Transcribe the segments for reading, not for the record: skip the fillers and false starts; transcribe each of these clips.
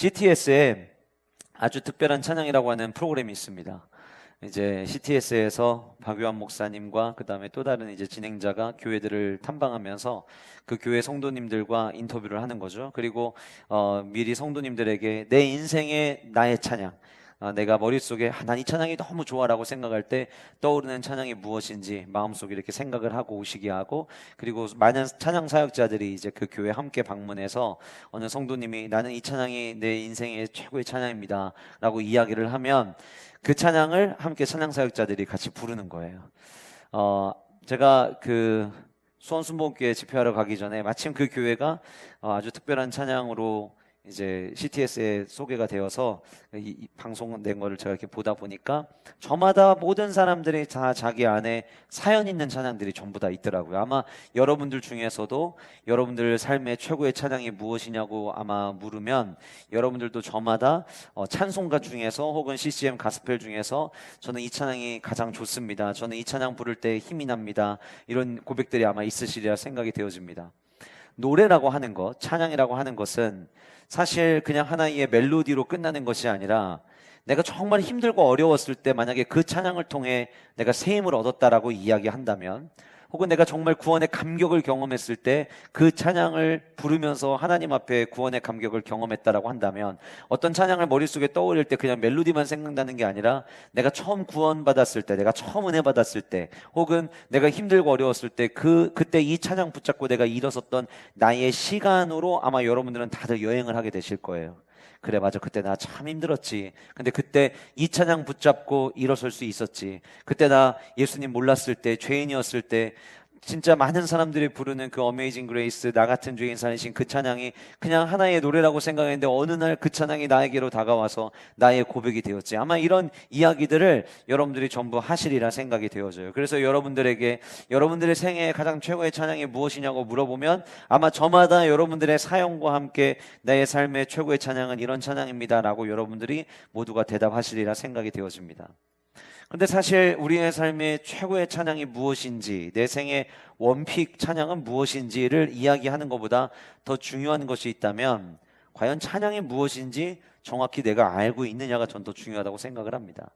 CTS에 아주 특별한 찬양이라고 하는 프로그램이 있습니다. 이제 CTS에서 박유한 목사님과 그 다음에 또 다른 이제 진행자가 교회들을 탐방하면서 그 교회 성도님들과 인터뷰를 하는 거죠. 그리고 미리 성도님들에게 내 인생의 나의 찬양, 내가 머릿속에 난 이 찬양이 너무 좋아라고 생각할 때 떠오르는 찬양이 무엇인지 마음속에 이렇게 생각을 하고 오시게 하고, 그리고 많은 찬양 사역자들이 이제 그 교회 함께 방문해서 어느 성도님이 나는 이 찬양이 내 인생의 최고의 찬양입니다 라고 이야기를 하면 그 찬양을 함께 찬양 사역자들이 같이 부르는 거예요. 제가 그 수원순복음교회 집회하러 가기 전에 마침 그 교회가 아주 특별한 찬양으로 이제 CTS에 소개가 되어서 이 방송된 거를 제가 이렇게 보다 보니까 저마다 모든 사람들이 다 자기 안에 사연 있는 찬양들이 전부 다 있더라고요. 아마 여러분들 중에서도 여러분들 삶의 최고의 찬양이 무엇이냐고 아마 물으면 여러분들도 저마다 찬송가 중에서 혹은 CCM 가스펠 중에서 저는 이 찬양이 가장 좋습니다, 저는 이 찬양 부를 때 힘이 납니다, 이런 고백들이 아마 있으시리라 생각이 되어집니다. 노래라고 하는 것, 찬양이라고 하는 것은 사실 그냥 하나의 멜로디로 끝나는 것이 아니라 내가 정말 힘들고 어려웠을 때 만약에 그 찬양을 통해 내가 새 힘을 얻었다라고 이야기한다면, 혹은 내가 정말 구원의 감격을 경험했을 때 그 찬양을 부르면서 하나님 앞에 구원의 감격을 경험했다라고 한다면, 어떤 찬양을 머릿속에 떠올릴 때 그냥 멜로디만 생각나는 게 아니라 내가 처음 구원받았을 때, 내가 처음 은혜 받았을 때, 혹은 내가 힘들고 어려웠을 때 그때 이 찬양 붙잡고 내가 일어섰던 나의 시간으로 아마 여러분들은 다들 여행을 하게 되실 거예요. 그래, 맞아, 그때 나 참 힘들었지, 근데 그때 이 찬양 붙잡고 일어설 수 있었지, 그때 나 예수님 몰랐을 때, 죄인이었을 때 진짜 많은 사람들이 부르는 그 어메이징 그레이스, 나 같은 죄인 살리신 그 찬양이 그냥 하나의 노래라고 생각했는데 어느 날 그 찬양이 나에게로 다가와서 나의 고백이 되었지. 아마 이런 이야기들을 여러분들이 전부 하시리라 생각이 되어져요. 그래서 여러분들에게 여러분들의 생애의 가장 최고의 찬양이 무엇이냐고 물어보면 아마 저마다 여러분들의 사연과 함께 나의 삶의 최고의 찬양은 이런 찬양입니다 라고 여러분들이 모두가 대답하시리라 생각이 되어집니다. 근데 사실 우리의 삶의 최고의 찬양이 무엇인지, 내 생의 원픽 찬양은 무엇인지를 이야기하는 것보다 더 중요한 것이 있다면 과연 찬양이 무엇인지 정확히 내가 알고 있느냐가 전 더 중요하다고 생각을 합니다.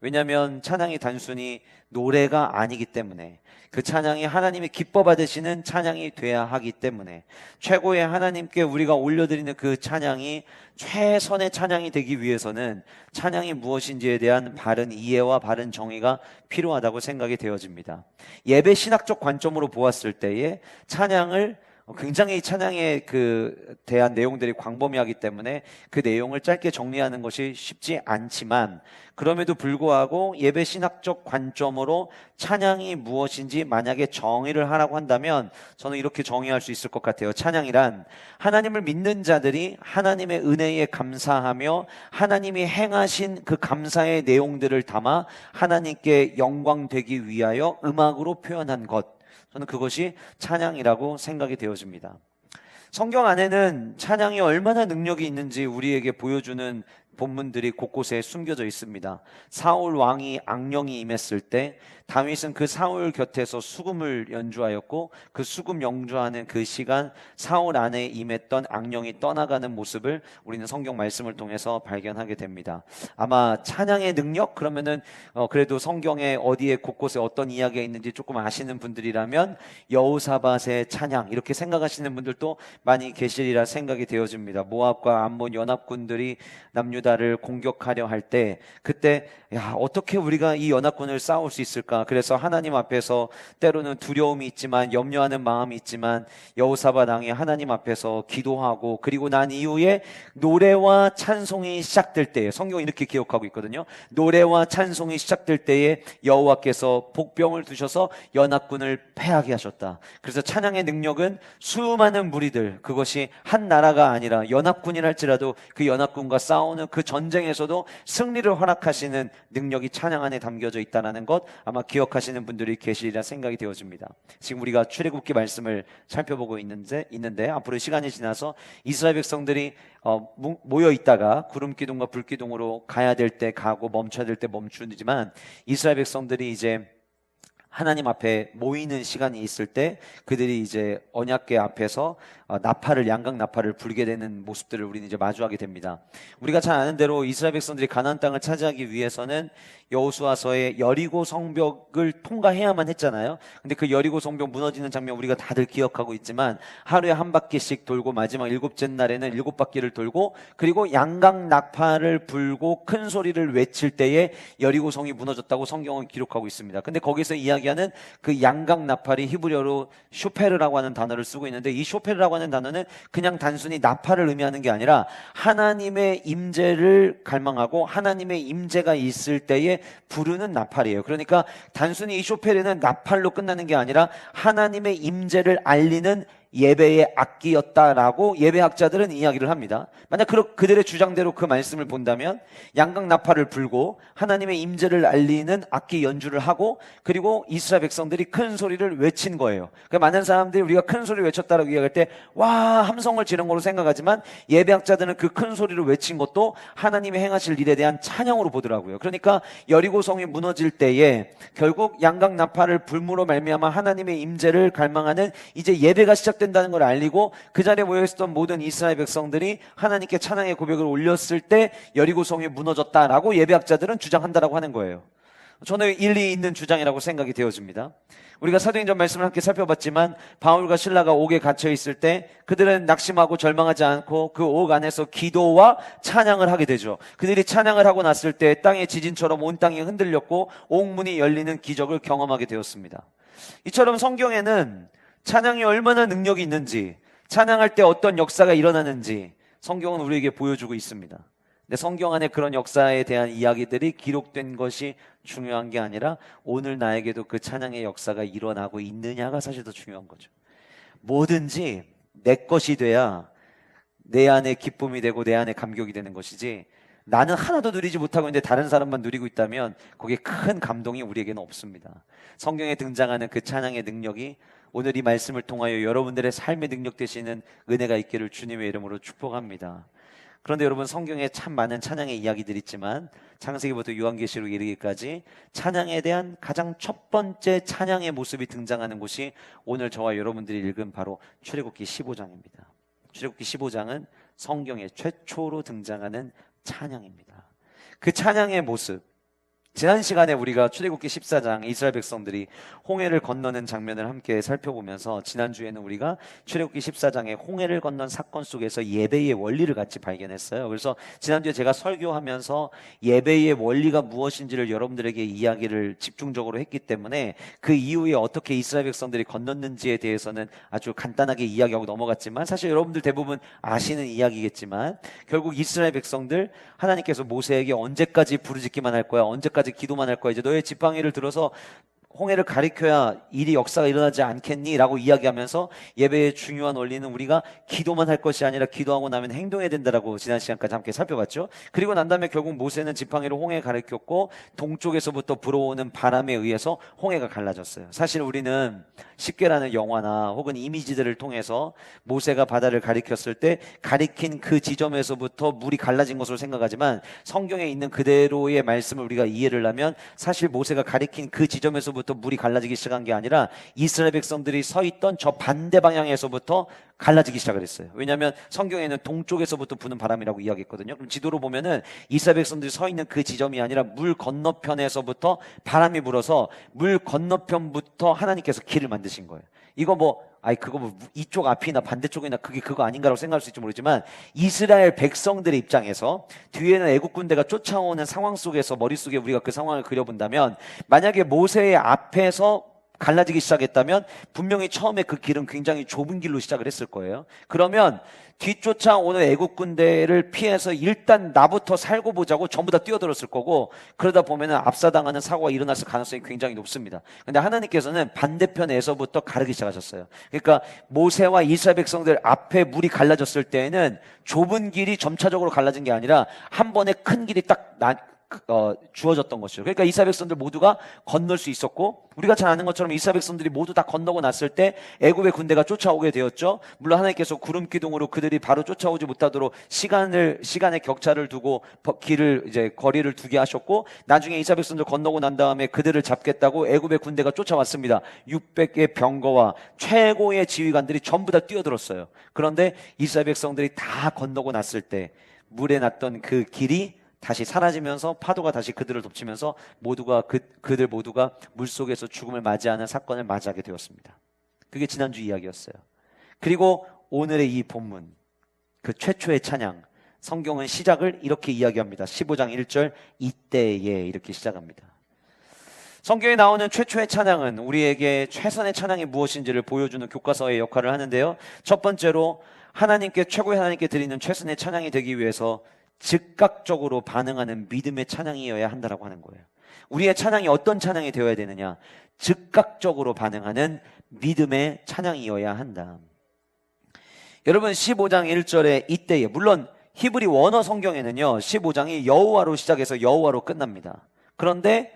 왜냐하면 찬양이 단순히 노래가 아니기 때문에, 그 찬양이 하나님이 기뻐 받으시는 찬양이 돼야 하기 때문에, 최고의 하나님께 우리가 올려드리는 그 찬양이 최선의 찬양이 되기 위해서는 찬양이 무엇인지에 대한 바른 이해와 바른 정의가 필요하다고 생각이 되어집니다. 예배 신학적 관점으로 보았을 때에 찬양을 굉장히 찬양에 대한 내용들이 광범위하기 때문에 그 내용을 짧게 정리하는 것이 쉽지 않지만, 그럼에도 불구하고 예배 신학적 관점으로 찬양이 무엇인지 만약에 정의를 하라고 한다면 저는 이렇게 정의할 수 있을 것 같아요. 찬양이란 하나님을 믿는 자들이 하나님의 은혜에 감사하며 하나님이 행하신 그 감사의 내용들을 담아 하나님께 영광 되기 위하여 음악으로 표현한 것, 저는 그것이 찬양이라고 생각이 되어집니다. 성경 안에는 찬양이 얼마나 능력이 있는지 우리에게 보여주는 본문들이 곳곳에 숨겨져 있습니다. 사울 왕이 악령이 임했을 때 다윗은 그 사울 곁에서 수금을 연주하였고, 그 수금 연주하는 그 시간 사울 안에 임했던 악령이 떠나가는 모습을 우리는 성경 말씀을 통해서 발견하게 됩니다. 아마 찬양의 능력, 그러면은 그래도 성경에 어디에 곳곳에 어떤 이야기가 있는지 조금 아시는 분들이라면 여호사밧의 찬양, 이렇게 생각하시는 분들도 많이 계시리라 생각이 되어집니다. 모압과 암몬 연합군들이 남유다를 공격하려 할 때, 그때 어떻게 우리가 이 연합군을 싸울 수 있을까? 그래서 하나님 앞에서 때로는 두려움이 있지만, 염려하는 마음이 있지만, 여호사밧 왕이 하나님 앞에서 기도하고, 그리고 난 이후에 노래와 찬송이 시작될 때에, 성경이 이렇게 기록하고 있거든요. 노래와 찬송이 시작될 때에 여호와께서 복병을 두셔서 연합군을 패하게 하셨다. 그래서 찬양의 능력은 수많은 무리들, 그것이 한 나라가 아니라 연합군이랄지라도 그 연합군과 싸우는 그 전쟁에서도 승리를 허락하시는 능력이 찬양 안에 담겨져 있다는 것, 아마 기억하시는 분들이 계시리라 생각이 되어집니다. 지금 우리가 출애굽기 말씀을 살펴보고 있는데 앞으로 시간이 지나서 이스라엘 백성들이 모여 있다가 구름 기둥과 불 기둥으로 가야 될 때 가고 멈춰야 될 때 멈추지만, 이스라엘 백성들이 이제 하나님 앞에 모이는 시간이 있을 때 그들이 이제 언약궤 앞에서 나팔을 양각 나팔을 불게 되는 모습들을 우리는 이제 마주하게 됩니다. 우리가 잘 아는 대로 이스라엘 백성들이 가나안 땅을 차지하기 위해서는 여호수아서의 여리고 성벽을 통과해야만 했잖아요. 근데 그 여리고 성벽 무너지는 장면 우리가 다들 기억하고 있지만 하루에 한 바퀴씩 돌고 마지막 7째 날에는 7바퀴를 돌고 그리고 양각 나팔을 불고 큰 소리를 외칠 때에 여리고 성이 무너졌다고 성경은 기록하고 있습니다. 근데 거기서 이야기하는 그 양각 나팔이 히브리어로 쇼페르라고 하는 단어를 쓰고 있는데 이 쇼페르라고 하는 단어는 그냥 단순히 나팔을 의미하는 게 아니라 하나님의 임재를 갈망하고 하나님의 임재가 있을 때에 부르는 나팔이에요. 그러니까 단순히 이 쇼페르는 나팔로 끝나는 게 아니라 하나님의 임재를 알리는 예배의 악기였다라고 예배학자들은 이야기를 합니다. 만약 그들의 주장대로 그 말씀을 본다면 양각 나팔을 불고 하나님의 임재를 알리는 악기 연주를 하고 그리고 이스라엘 백성들이 큰 소리를 외친 거예요. 그러니까 많은 사람들이 우리가 큰 소리를 외쳤다라고 이야기할 때 와 함성을 지른 걸로 생각하지만 예배학자들은 그 큰 소리를 외친 것도 하나님이 행하실 일에 대한 찬양으로 보더라고요. 그러니까 여리고성이 무너질 때에 결국 양각 나팔을 불므로 말미암아 하나님의 임재를 갈망하는 이제 예배가 된다는 걸 알리고 그 자리에 모여있었던 모든 이스라엘 백성들이 하나님께 찬양의 고백을 올렸을 때 여리고성이 무너졌다라고 예배학자들은 주장한다라고 하는 거예요. 저는 일리 있는 주장이라고 생각이 되어집니다. 우리가 사도행전 말씀을 함께 살펴봤지만 바울과 실라가 옥에 갇혀 있을 때 그들은 낙심하고 절망하지 않고 그 옥 안에서 기도와 찬양을 하게 되죠. 그들이 찬양을 하고 났을 때 땅의 지진처럼 온 땅이 흔들렸고 옥문이 열리는 기적을 경험하게 되었습니다. 이처럼 성경에는 찬양이 얼마나 능력이 있는지, 찬양할 때 어떤 역사가 일어나는지 성경은 우리에게 보여주고 있습니다. 근데 성경 안에 그런 역사에 대한 이야기들이 기록된 것이 중요한 게 아니라 오늘 나에게도 그 찬양의 역사가 일어나고 있느냐가 사실 더 중요한 거죠. 뭐든지 내 것이 돼야 내 안에 기쁨이 되고 내 안에 감격이 되는 것이지 나는 하나도 누리지 못하고 있는데 다른 사람만 누리고 있다면 거기에 큰 감동이 우리에게는 없습니다. 성경에 등장하는 그 찬양의 능력이 오늘 이 말씀을 통하여 여러분들의 삶의 능력 되시는 은혜가 있기를 주님의 이름으로 축복합니다. 그런데 여러분 성경에 참 많은 찬양의 이야기들이 있지만 창세기부터 요한계시록 이르기까지 찬양에 대한 가장 첫 번째 찬양의 모습이 등장하는 곳이 오늘 저와 여러분들이 읽은 바로 출애굽기 15장입니다. 출애굽기 15장은 성경에 최초로 등장하는 찬양입니다. 그 찬양의 모습, 지난 시간에 우리가 출애굽기 14장 이스라엘 백성들이 홍해를 건너는 장면을 함께 살펴보면서 지난주에는 우리가 출애굽기 14장의 홍해를 건넌 사건 속에서 예배의 원리를 같이 발견했어요. 그래서 지난주에 제가 설교하면서 예배의 원리가 무엇인지를 여러분들에게 이야기를 집중적으로 했기 때문에 그 이후에 어떻게 이스라엘 백성들이 건넜는지에 대해서는 아주 간단하게 이야기하고 넘어갔지만 사실 여러분들 대부분 아시는 이야기겠지만 결국 이스라엘 백성들 하나님께서 모세에게 언제까지 부르짖기만 할 거야, 언제까지 기도만 할 거야, 이제 너의 지팡이를 들어서 홍해를 가리켜야 일이 역사가 일어나지 않겠니? 라고 이야기하면서 예배의 중요한 원리는 우리가 기도만 할 것이 아니라 기도하고 나면 행동해야 된다라고 지난 시간까지 함께 살펴봤죠. 그리고 난 다음에 결국 모세는 지팡이로 홍해를 가리켰고 동쪽에서부터 불어오는 바람에 의해서 홍해가 갈라졌어요. 사실 우리는 십계라는 영화나 혹은 이미지들을 통해서 모세가 바다를 가리켰을 때 가리킨 그 지점에서부터 물이 갈라진 것으로 생각하지만 성경에 있는 그대로의 말씀을 우리가 이해를 하면 사실 모세가 가리킨 그 지점에서부터 물이 갈라지기 시작한 게 아니라 이스라엘 백성들이 서 있던 저 반대 방향에서부터 갈라지기 시작을 했어요. 왜냐하면 성경에는 동쪽에서부터 부는 바람이라고 이야기했거든요. 그럼 지도로 보면은 이스라엘 백성들이 서 있는 그 지점이 아니라 물 건너편에서부터 바람이 불어서 물 건너편부터 하나님께서 길을 만드신 거예요. 이거 그거 이쪽 앞이나 반대쪽이나 그거 아닌가라고 생각할 수 있을지 모르지만 이스라엘 백성들의 입장에서 뒤에는 애국 군대가 쫓아오는 상황 속에서 머릿속에 우리가 그 상황을 그려본다면 만약에 모세의 앞에서 갈라지기 시작했다면 분명히 처음에 그 길은 굉장히 좁은 길로 시작을 했을 거예요. 그러면 뒤쫓아오는 애국 군대를 피해서 일단 나부터 살고 보자고 전부 다 뛰어들었을 거고 그러다 보면은 압사당하는 사고가 일어났을 가능성이 굉장히 높습니다. 근데 하나님께서는 반대편에서부터 가르기 시작하셨어요. 그러니까 모세와 이스라엘 백성들 앞에 물이 갈라졌을 때에는 좁은 길이 점차적으로 갈라진 게 아니라 한 번에 큰 길이 딱 주어졌던 것이죠. 그러니까 이스라엘 백성들 모두가 건널 수 있었고, 우리가 잘 아는 것처럼 이스라엘 백성들이 모두 다 건너고 났을 때 애굽의 군대가 쫓아오게 되었죠. 물론 하나님께서 구름 기둥으로 그들이 바로 쫓아오지 못하도록 시간의 격차를 두고 거리를 두게 하셨고, 나중에 이스라엘 백성들 건너고 난 다음에 그들을 잡겠다고 애굽의 군대가 쫓아왔습니다. 600의 병거와 최고의 지휘관들이 전부 다 뛰어들었어요. 그런데 이스라엘 백성들이 다 건너고 났을 때 물에 났던 그 길이 다시 사라지면서 파도가 다시 그들을 덮치면서 그들 모두가 물속에서 죽음을 맞이하는 사건을 맞이하게 되었습니다. 그게 지난주 이야기였어요. 그리고 오늘의 이 본문, 그 최초의 찬양, 성경은 시작을 이렇게 이야기합니다. 15장 1절, 이때에 이렇게 시작합니다. 성경에 나오는 최초의 찬양은 우리에게 최선의 찬양이 무엇인지를 보여주는 교과서의 역할을 하는데요. 첫 번째로 최고의 하나님께 드리는 최선의 찬양이 되기 위해서 즉각적으로 반응하는 믿음의 찬양이어야 한다라고 하는 거예요. 우리의 찬양이 어떤 찬양이 되어야 되느냐? 즉각적으로 반응하는 믿음의 찬양이어야 한다. 여러분, 15장 1절에 이때에, 물론 히브리 원어 성경에는요 15장이 여호와로 시작해서 여호와로 끝납니다. 그런데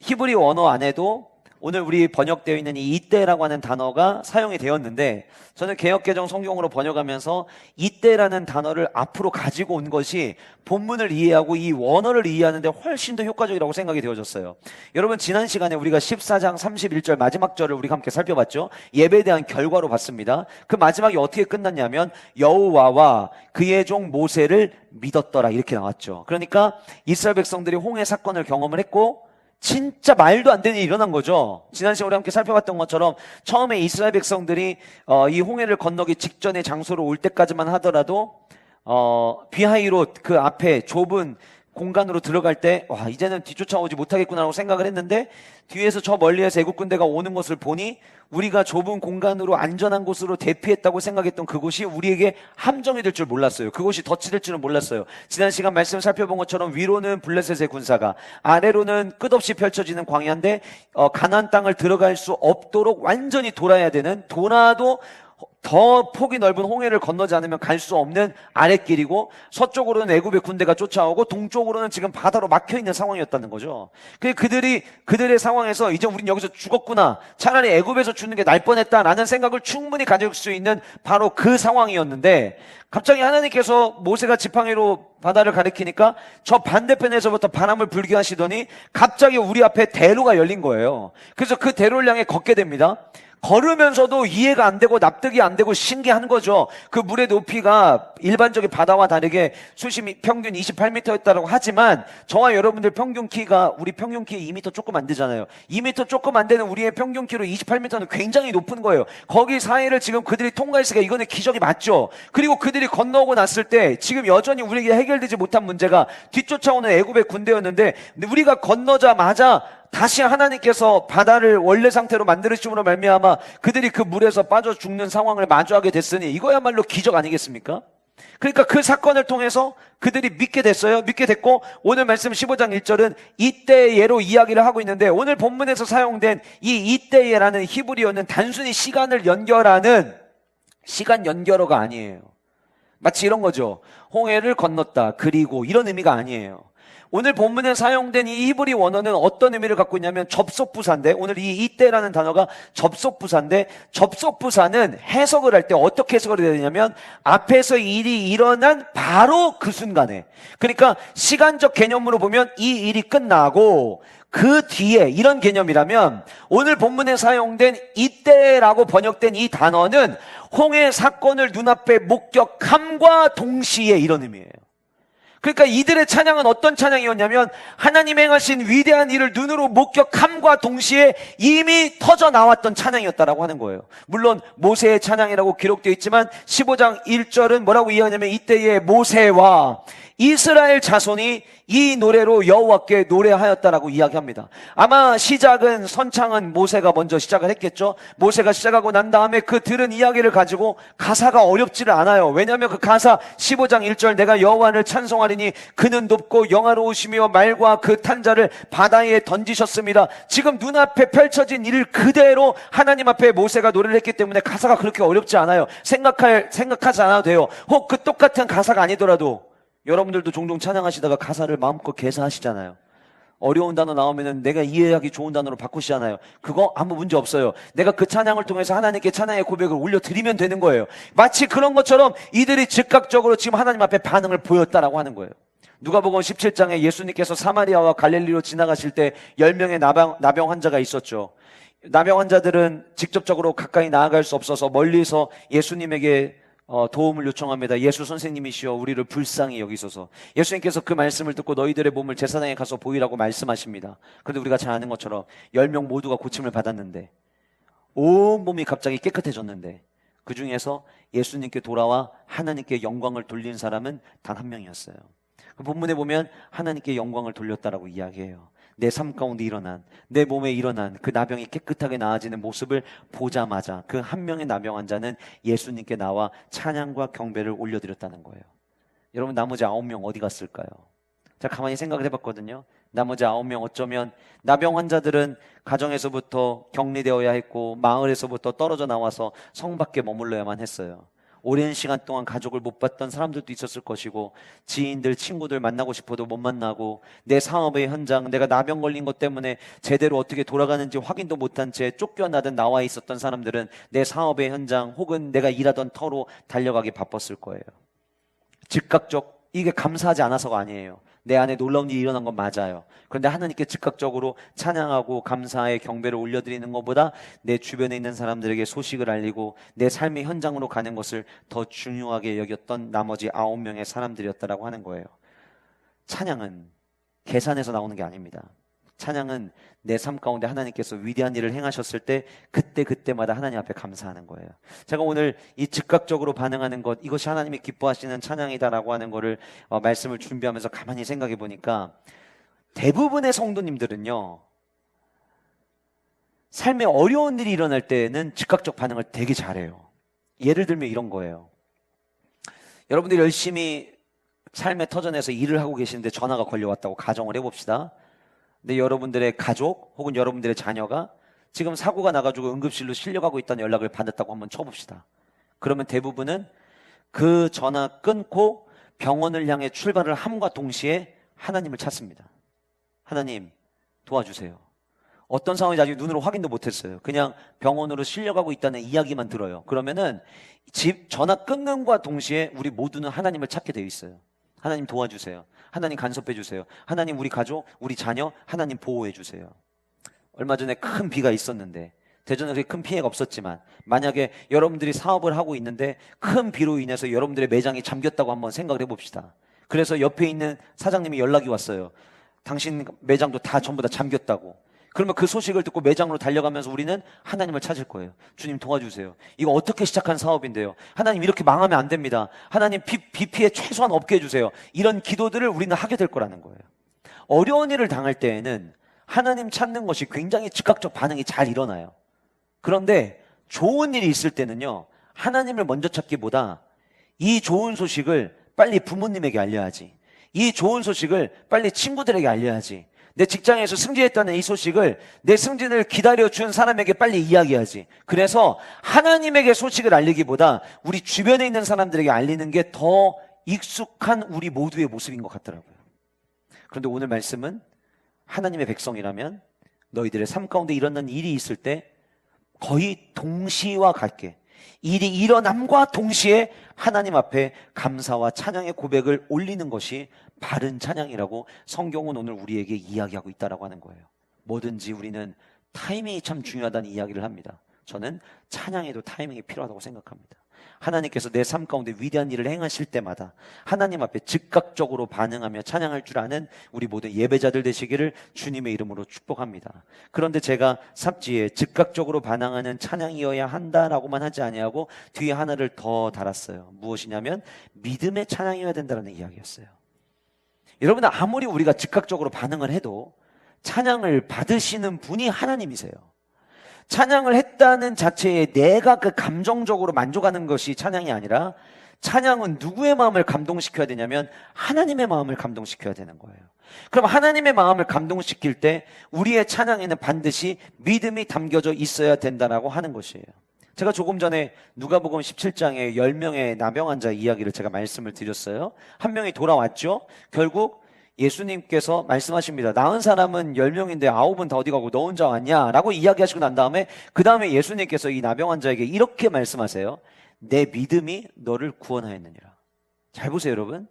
히브리 원어 안에도 오늘 우리 번역되어 있는 이 이때라고 하는 단어가 사용이 되었는데, 저는 개역개정 성경으로 번역하면서 이때라는 단어를 앞으로 가지고 온 것이 본문을 이해하고 이 원어를 이해하는 데 훨씬 더 효과적이라고 생각이 되어졌어요. 여러분, 지난 시간에 우리가 14장 31절 마지막 절을 우리가 함께 살펴봤죠. 예배에 대한 결과로 봤습니다. 그 마지막이 어떻게 끝났냐면 여호와와 그의 종 모세를 믿었더라 이렇게 나왔죠. 그러니까 이스라엘 백성들이 홍해 사건을 경험을 했고 진짜 말도 안 되는 일이 일어난 거죠. 지난 시간에 우리 함께 살펴봤던 것처럼 처음에 이스라엘 백성들이 이 홍해를 건너기 직전의 장소로 올 때까지만 하더라도 비하이로 그 앞에 좁은 공간으로 들어갈 때 이제는 뒤쫓아오지 못하겠구나라고 생각을 했는데, 뒤에서 저 멀리에서 애국 군대가 오는 것을 보니 우리가 좁은 공간으로 안전한 곳으로 대피했다고 생각했던 그곳이 우리에게 함정이 될 줄 몰랐어요. 그곳이 덫이 될 줄은 몰랐어요. 지난 시간 말씀 살펴본 것처럼 위로는 블레셋의 군사가, 아래로는 끝없이 펼쳐지는 광야인데 가나안 땅을 들어갈 수 없도록 완전히 돌아야 되는, 돌아도 더 폭이 넓은 홍해를 건너지 않으면 갈 수 없는 아랫길이고, 서쪽으로는 애굽의 군대가 쫓아오고 동쪽으로는 지금 바다로 막혀있는 상황이었다는 거죠. 그들의 상황에서 이제 우린 여기서 죽었구나, 차라리 애굽에서 죽는 게 날 뻔했다라는 생각을 충분히 가질 수 있는 바로 그 상황이었는데, 갑자기 하나님께서 모세가 지팡이로 바다를 가리키니까 저 반대편에서부터 바람을 불게 하시더니 갑자기 우리 앞에 대로가 열린 거예요. 그래서 그 대로를 향해 걷게 됩니다. 걸으면서도 이해가 안 되고 납득이 안 되고 신기한 거죠. 그 물의 높이가 일반적인 바다와 다르게 수심이 평균 28m였다고 하지만 저와 여러분들 우리 평균 키 2m 조금 안 되잖아요. 2m 조금 안 되는 우리의 평균 키로 28m는 굉장히 높은 거예요. 거기 사이를 지금 그들이 통과했으니까 이거는 기적이 맞죠. 그리고 그들이 건너오고 났을 때 지금 여전히 우리에게 해결되지 못한 문제가 뒤쫓아오는 애굽의 군대였는데, 우리가 건너자마자 다시 하나님께서 바다를 원래 상태로 만들으심으로 말미암아 그들이 그 물에서 빠져 죽는 상황을 마주하게 됐으니 이거야말로 기적 아니겠습니까? 그러니까 그 사건을 통해서 그들이 믿게 됐어요. 믿게 됐고, 오늘 말씀 15장 1절은 이때예로 이야기를 하고 있는데, 오늘 본문에서 사용된 이 이때예라는 히브리어는 단순히 시간을 연결하는 시간 연결어가 아니에요. 마치 이런 거죠. 홍해를 건넜다, 그리고 이런 의미가 아니에요. 오늘 본문에 사용된 이 히브리 원어는 어떤 의미를 갖고 있냐면 접속부사인데, 오늘 이 이때라는 단어가 접속부사인데, 접속부사는 해석을 할 때 어떻게 해석을 해야 되냐면 앞에서 일이 일어난 바로 그 순간에, 그러니까 시간적 개념으로 보면 이 일이 끝나고 그 뒤에, 이런 개념이라면 오늘 본문에 사용된 이때라고 번역된 이 단어는 홍해 사건을 눈앞에 목격함과 동시에 이런 의미예요. 그러니까 이들의 찬양은 어떤 찬양이었냐면 하나님 행하신 위대한 일을 눈으로 목격함과 동시에 이미 터져 나왔던 찬양이었다라고 하는 거예요. 물론 모세의 찬양이라고 기록되어 있지만 15장 1절은 뭐라고 이해하냐면 이때에 모세와 이스라엘 자손이 이 노래로 여호와께 노래하였다라고 이야기합니다. 아마 시작은, 선창은 모세가 먼저 시작을 했겠죠. 모세가 시작하고 난 다음에 그 들은 이야기를 가지고 가사가 어렵지를 않아요. 왜냐하면 그 가사 15장 1절 내가 여호와를 찬송하리니 그는 높고 영화로우시며 말과 그 탄자를 바다에 던지셨습니다. 지금 눈앞에 펼쳐진 일을 그대로 하나님 앞에 모세가 노래를 했기 때문에 가사가 그렇게 어렵지 않아요. 생각하지 않아도 돼요. 혹 그 똑같은 가사가 아니더라도 여러분들도 종종 찬양하시다가 가사를 마음껏 개사하시잖아요. 어려운 단어 나오면은 내가 이해하기 좋은 단어로 바꾸시잖아요. 그거 아무 문제 없어요. 내가 그 찬양을 통해서 하나님께 찬양의 고백을 올려드리면 되는 거예요. 마치 그런 것처럼 이들이 즉각적으로 지금 하나님 앞에 반응을 보였다라고 하는 거예요. 누가복음 17장에 예수님께서 사마리아와 갈릴리로 지나가실 때 10명의 나병 환자가 있었죠. 나병 환자들은 직접적으로 가까이 나아갈 수 없어서 멀리서 예수님에게 도움을 요청합니다. 예수 선생님이시여 우리를 불쌍히 여기소서. 예수님께서 그 말씀을 듣고 너희들의 몸을 제사장에 가서 보이라고 말씀하십니다. 그런데 우리가 잘 아는 것처럼 10명 모두가 고침을 받았는데 온 몸이 갑자기 깨끗해졌는데 그 중에서 예수님께 돌아와 하나님께 영광을 돌린 사람은 단 한 명이었어요. 그 본문에 보면 하나님께 영광을 돌렸다라고 이야기해요. 내 삶 가운데 일어난, 내 몸에 일어난 그 나병이 깨끗하게 나아지는 모습을 보자마자 그 한 명의 나병 환자는 예수님께 나와 찬양과 경배를 올려드렸다는 거예요. 여러분, 나머지 9명 어디 갔을까요? 제가 가만히 생각을 해봤거든요. 나머지 9명 어쩌면 나병 환자들은 가정에서부터 격리되어야 했고 마을에서부터 떨어져 나와서 성 밖에 머물러야만 했어요. 오랜 시간 동안 가족을 못 봤던 사람들도 있었을 것이고 지인들, 친구들 만나고 싶어도 못 만나고 내 사업의 현장, 내가 나병 걸린 것 때문에 제대로 어떻게 돌아가는지 확인도 못한 채 쫓겨나듯 나와 있었던 사람들은 내 사업의 현장 혹은 내가 일하던 터로 달려가기 바빴을 거예요. 즉각적, 이게 감사하지 않아서가 아니에요. 내 안에 놀라운 일이 일어난 건 맞아요. 그런데 하나님께 즉각적으로 찬양하고 감사의 경배를 올려드리는 것보다 내 주변에 있는 사람들에게 소식을 알리고 내 삶의 현장으로 가는 것을 더 중요하게 여겼던 나머지 9명의 사람들이었다라고 하는 거예요. 찬양은 계산해서 나오는 게 아닙니다. 찬양은 내 삶 가운데 하나님께서 위대한 일을 행하셨을 때 그때마다 하나님 앞에 감사하는 거예요. 제가 오늘 이 즉각적으로 반응하는 것, 이것이 하나님이 기뻐하시는 찬양이다라고 하는 거를 말씀을 준비하면서 가만히 생각해 보니까 대부분의 성도님들은요, 삶에 어려운 일이 일어날 때는 즉각적 반응을 되게 잘해요. 예를 들면 이런 거예요. 여러분들이 열심히 삶의 터전에서 일을 하고 계시는데 전화가 걸려왔다고 가정을 해봅시다. 근데 여러분들의 가족 혹은 여러분들의 자녀가 지금 사고가 나가지고 응급실로 실려가고 있다는 연락을 받았다고 한번 쳐봅시다. 그러면 대부분은 그 전화 끊고 병원을 향해 출발을 함과 동시에 하나님을 찾습니다. 하나님 도와주세요. 어떤 상황인지 아직 눈으로 확인도 못했어요. 그냥 병원으로 실려가고 있다는 이야기만 들어요. 그러면은 전화 끊는과 동시에 우리 모두는 하나님을 찾게 되어 있어요. 하나님 도와주세요. 하나님 간섭해 주세요. 하나님 우리 가족, 우리 자녀, 하나님 보호해 주세요. 얼마 전에 큰 비가 있었는데 대전에 그렇게 큰 피해가 없었지만 만약에 여러분들이 사업을 하고 있는데 큰 비로 인해서 여러분들의 매장이 잠겼다고 한번 생각을 해봅시다. 그래서 옆에 있는 사장님이 연락이 왔어요. 당신 매장도 다 전부 다 잠겼다고. 그러면 그 소식을 듣고 매장으로 달려가면서 우리는 하나님을 찾을 거예요. 주님 도와주세요. 이거 어떻게 시작한 사업인데요. 하나님 이렇게 망하면 안 됩니다. 하나님 비 피해 최소한 없게 해주세요. 이런 기도들을 우리는 하게 될 거라는 거예요. 어려운 일을 당할 때에는 하나님 찾는 것이 굉장히 즉각적 반응이 잘 일어나요. 그런데 좋은 일이 있을 때는요, 하나님을 먼저 찾기보다 이 좋은 소식을 빨리 부모님에게 알려야지, 이 좋은 소식을 빨리 친구들에게 알려야지, 내 직장에서 승진했다는 이 소식을 내 승진을 기다려준 사람에게 빨리 이야기하지. 그래서 하나님에게 소식을 알리기보다 우리 주변에 있는 사람들에게 알리는 게 더 익숙한 우리 모두의 모습인 것 같더라고요. 그런데 오늘 말씀은 하나님의 백성이라면 너희들의 삶 가운데 일어난 일이 있을 때 거의 동시와 같게 일이 일어남과 동시에 하나님 앞에 감사와 찬양의 고백을 올리는 것이 바른 찬양이라고 성경은 오늘 우리에게 이야기하고 있다라고 하는 거예요. 뭐든지 우리는 타이밍이 참 중요하다는 이야기를 합니다. 저는 찬양에도 타이밍이 필요하다고 생각합니다. 하나님께서 내 삶 가운데 위대한 일을 행하실 때마다 하나님 앞에 즉각적으로 반응하며 찬양할 줄 아는 우리 모든 예배자들 되시기를 주님의 이름으로 축복합니다. 그런데 제가 삽지에 즉각적으로 반응하는 찬양이어야 한다라고만 하지 아니하고 뒤에 하나를 더 달았어요. 무엇이냐면 믿음의 찬양이어야 된다는 이야기였어요. 여러분, 아무리 우리가 즉각적으로 반응을 해도 찬양을 받으시는 분이 하나님이세요. 찬양을 했다는 자체에 내가 그 감정적으로 만족하는 것이 찬양이 아니라 찬양은 누구의 마음을 감동시켜야 되냐면 하나님의 마음을 감동시켜야 되는 거예요. 그럼 하나님의 마음을 감동시킬 때 우리의 찬양에는 반드시 믿음이 담겨져 있어야 된다라고 하는 것이에요. 제가 조금 전에 누가복음 17장에 10명의 나병 환자 이야기를 제가 말씀을 드렸어요. 한 명이 돌아왔죠. 결국 예수님께서 말씀하십니다. 나은 사람은 10명인데 9은 다 어디 가고 너 혼자 왔냐? 라고 이야기하시고 난 다음에 그 다음에 예수님께서 이 나병 환자에게 이렇게 말씀하세요. 내 믿음이 너를 구원하였느니라. 잘 보세요, 여러분.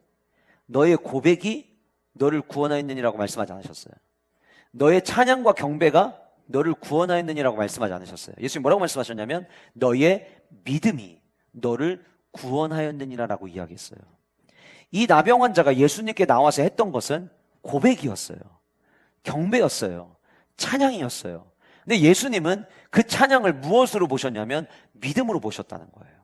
너의 고백이 너를 구원하였느니라고 말씀하지 않으셨어요. 너의 찬양과 경배가 너를 구원하였느니라고 말씀하지 않으셨어요. 예수님 뭐라고 말씀하셨냐면 너의 믿음이 너를 구원하였느니라라고 이야기했어요. 이 나병 환자가 예수님께 나와서 했던 것은 고백이었어요. 경배였어요. 찬양이었어요. 근데 예수님은 그 찬양을 무엇으로 보셨냐면 믿음으로 보셨다는 거예요.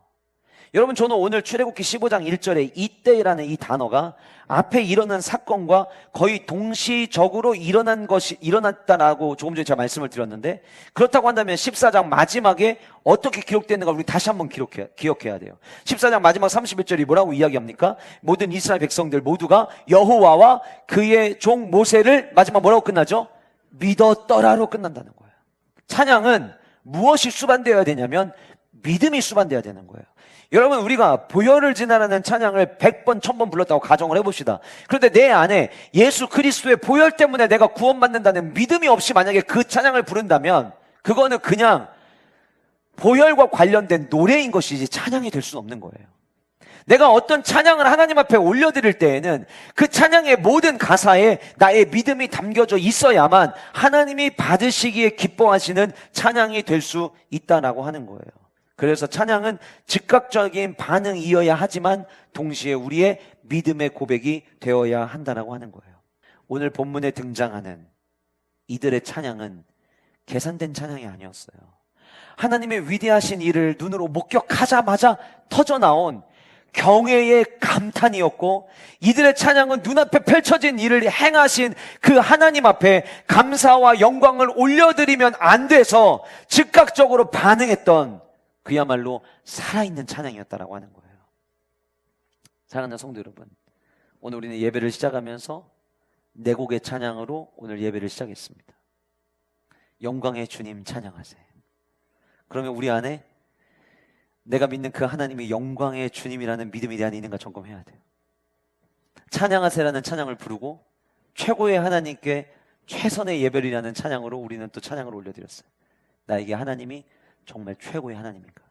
여러분, 저는 오늘 출애굽기 15장 1절에 이때라는 이 단어가 앞에 일어난 사건과 거의 동시적으로 일어났다라고 조금 전에 제가 말씀을 드렸는데, 그렇다고 한다면 14장 마지막에 어떻게 기록됐는가 우리 다시 한번 기억해야 돼요. 14장 마지막 31절이 뭐라고 이야기합니까? 모든 이스라엘 백성들 모두가 여호와와 그의 종 모세를 마지막 뭐라고 끝나죠? 믿었더라로 끝난다는 거예요. 찬양은 무엇이 수반되어야 되냐면 믿음이 수반되어야 되는 거예요. 여러분, 우리가 보혈을 지나라는 찬양을 100번, 1000번 불렀다고 가정을 해봅시다. 그런데 내 안에 예수 그리스도의 보혈 때문에 내가 구원받는다는 믿음이 없이 만약에 그 찬양을 부른다면 그거는 그냥 보혈과 관련된 노래인 것이지 찬양이 될 수는 없는 거예요. 내가 어떤 찬양을 하나님 앞에 올려드릴 때에는 그 찬양의 모든 가사에 나의 믿음이 담겨져 있어야만 하나님이 받으시기에 기뻐하시는 찬양이 될 수 있다라고 하는 거예요. 그래서 찬양은 즉각적인 반응이어야 하지만 동시에 우리의 믿음의 고백이 되어야 한다라고 하는 거예요. 오늘 본문에 등장하는 이들의 찬양은 계산된 찬양이 아니었어요. 하나님의 위대하신 일을 눈으로 목격하자마자 터져나온 경외의 감탄이었고, 이들의 찬양은 눈앞에 펼쳐진 일을 행하신 그 하나님 앞에 감사와 영광을 올려드리면 안 돼서 즉각적으로 반응했던 그야말로 살아있는 찬양이었다라고 하는 거예요. 사랑하는 성도 여러분, 오늘 우리는 예배를 시작하면서 네 곡의 찬양으로 오늘 예배를 시작했습니다. 영광의 주님 찬양하세요. 그러면 우리 안에 내가 믿는 그 하나님이 영광의 주님이라는 믿음이 내 안에 있는가 점검해야 돼요. 찬양하세라는 찬양을 부르고 최고의 하나님께 최선의 예배리라는 찬양으로 우리는 또 찬양을 올려드렸어요. 나에게 하나님이 정말 최고의 하나님인가,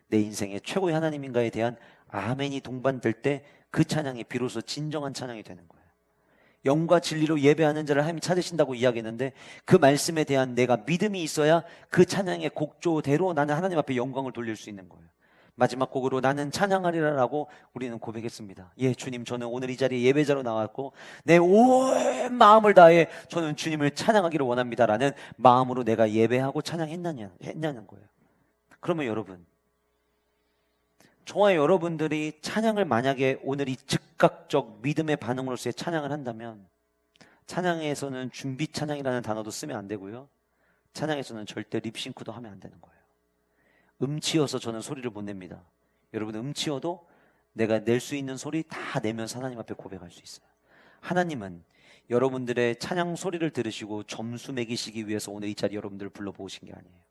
내 인생의 최고의 하나님인가에 대한 아멘이 동반될 때 그 찬양이 비로소 진정한 찬양이 되는 거예요. 영과 진리로 예배하는 자를 하나님이 찾으신다고 이야기했는데 그 말씀에 대한 내가 믿음이 있어야 그 찬양의 곡조대로 나는 하나님 앞에 영광을 돌릴 수 있는 거예요. 마지막 곡으로 나는 찬양하리라라고 우리는 고백했습니다. 예, 주님, 저는 오늘 이 자리에 예배자로 나왔고 내 온 마음을 다해 저는 주님을 찬양하기를 원합니다라는 마음으로 내가 예배하고 찬양했냐는 거예요. 그러면 여러분, 저와 여러분들이 찬양을 만약에 오늘 이 즉각적 믿음의 반응으로서의 찬양을 한다면, 찬양에서는 준비 찬양이라는 단어도 쓰면 안 되고요, 찬양에서는 절대 립싱크도 하면 안 되는 거예요. 음치어서 저는 소리를 못 냅니다. 여러분, 음치어도 내가 낼 수 있는 소리 다 내면서 하나님 앞에 고백할 수 있어요. 하나님은 여러분들의 찬양 소리를 들으시고 점수 매기시기 위해서 오늘 이 자리 여러분들을 불러보신 게 아니에요.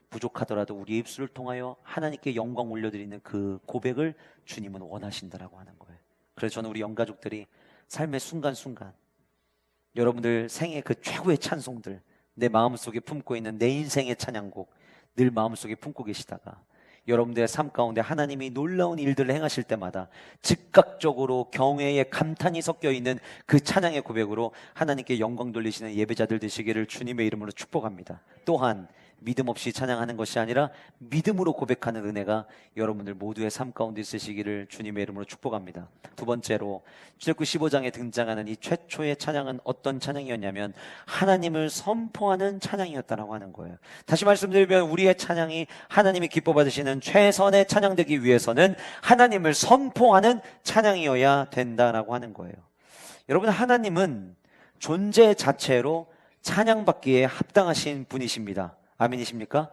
부족하더라도 우리의 입술을 통하여 하나님께 영광 올려드리는 그 고백을 주님은 원하신다라고 하는 거예요. 그래서 저는 우리 영가족들이 삶의 순간순간 여러분들 생애 그 최고의 찬송들, 내 마음속에 품고 있는 내 인생의 찬양곡 늘 마음속에 품고 계시다가 여러분들의 삶 가운데 하나님이 놀라운 일들을 행하실 때마다 즉각적으로 경외의 감탄이 섞여 있는 그 찬양의 고백으로 하나님께 영광 돌리시는 예배자들 되시기를 주님의 이름으로 축복합니다. 또한 믿음 없이 찬양하는 것이 아니라 믿음으로 고백하는 은혜가 여러분들 모두의 삶 가운데 있으시기를 주님의 이름으로 축복합니다. 두 번째로 출애굽기 15장에 등장하는 이 최초의 찬양은 어떤 찬양이었냐면 하나님을 선포하는 찬양이었다라고 하는 거예요. 다시 말씀드리면 우리의 찬양이 하나님이 기뻐 받으시는 최선의 찬양 되기 위해서는 하나님을 선포하는 찬양이어야 된다라고 하는 거예요. 여러분, 하나님은 존재 자체로 찬양받기에 합당하신 분이십니다. 아멘이십니까?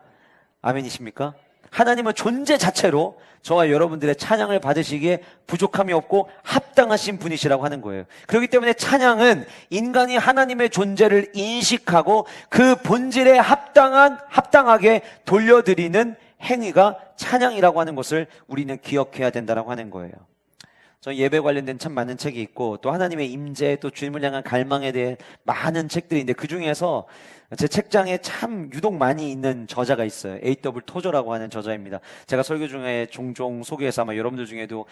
아멘이십니까? 하나님은 존재 자체로 저와 여러분들의 찬양을 받으시기에 부족함이 없고 합당하신 분이시라고 하는 거예요. 그렇기 때문에 찬양은 인간이 하나님의 존재를 인식하고 그 본질에 합당하게 돌려드리는 행위가 찬양이라고 하는 것을 우리는 기억해야 된다라고 하는 거예요. 저 예배 관련된 참 많은 책이 있고 또 하나님의 임재 또 주님을 향한 갈망에 대해 많은 책들이 있는데 그 중에서 제 책장에 참 유독 많이 있는 저자가 있어요. A.W. 토저라고 하는 저자입니다. 제가 설교 중에 종종 소개해서 아마 여러분들 중에도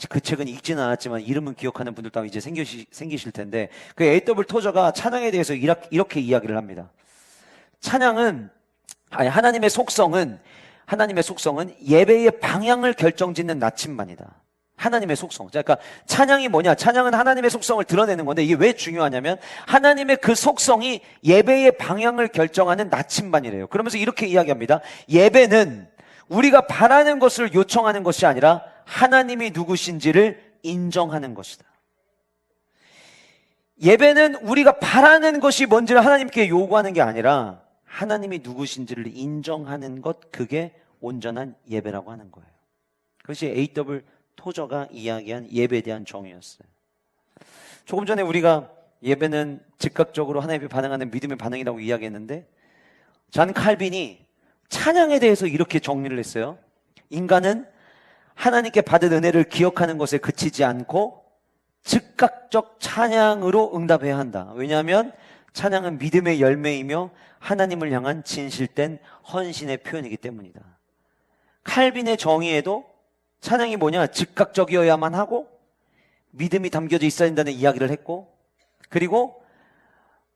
그 책은 읽지는 않았지만 이름은 기억하는 분들도 이제 생기실 텐데 그 A.W. 토저가 찬양에 대해서 이렇게 이야기를 합니다. 하나님의 속성은 예배의 방향을 결정짓는 나침반이다. 하나님의 속성. 그러니까 찬양이 뭐냐? 찬양은 하나님의 속성을 드러내는 건데 이게 왜 중요하냐면 하나님의 그 속성이 예배의 방향을 결정하는 나침반이래요. 그러면서 이렇게 이야기합니다. 예배는 우리가 바라는 것을 요청하는 것이 아니라 하나님이 누구신지를 인정하는 것이다. 예배는 우리가 바라는 것이 뭔지를 하나님께 요구하는 게 아니라 하나님이 누구신지를 인정하는 것, 그게 온전한 예배라고 하는 거예요. 그것이 A.W. 토저가 이야기한 예배에 대한 정의였어요. 조금 전에 우리가 예배는 즉각적으로 하나님께 반응하는 믿음의 반응이라고 이야기했는데 잔 칼빈이 찬양에 대해서 이렇게 정리를 했어요. 인간은 하나님께 받은 은혜를 기억하는 것에 그치지 않고 즉각적 찬양으로 응답해야 한다. 왜냐하면 찬양은 믿음의 열매이며 하나님을 향한 진실된 헌신의 표현이기 때문이다. 칼빈의 정의에도 찬양이 뭐냐? 즉각적이어야만 하고 믿음이 담겨져 있어야 된다는 이야기를 했고, 그리고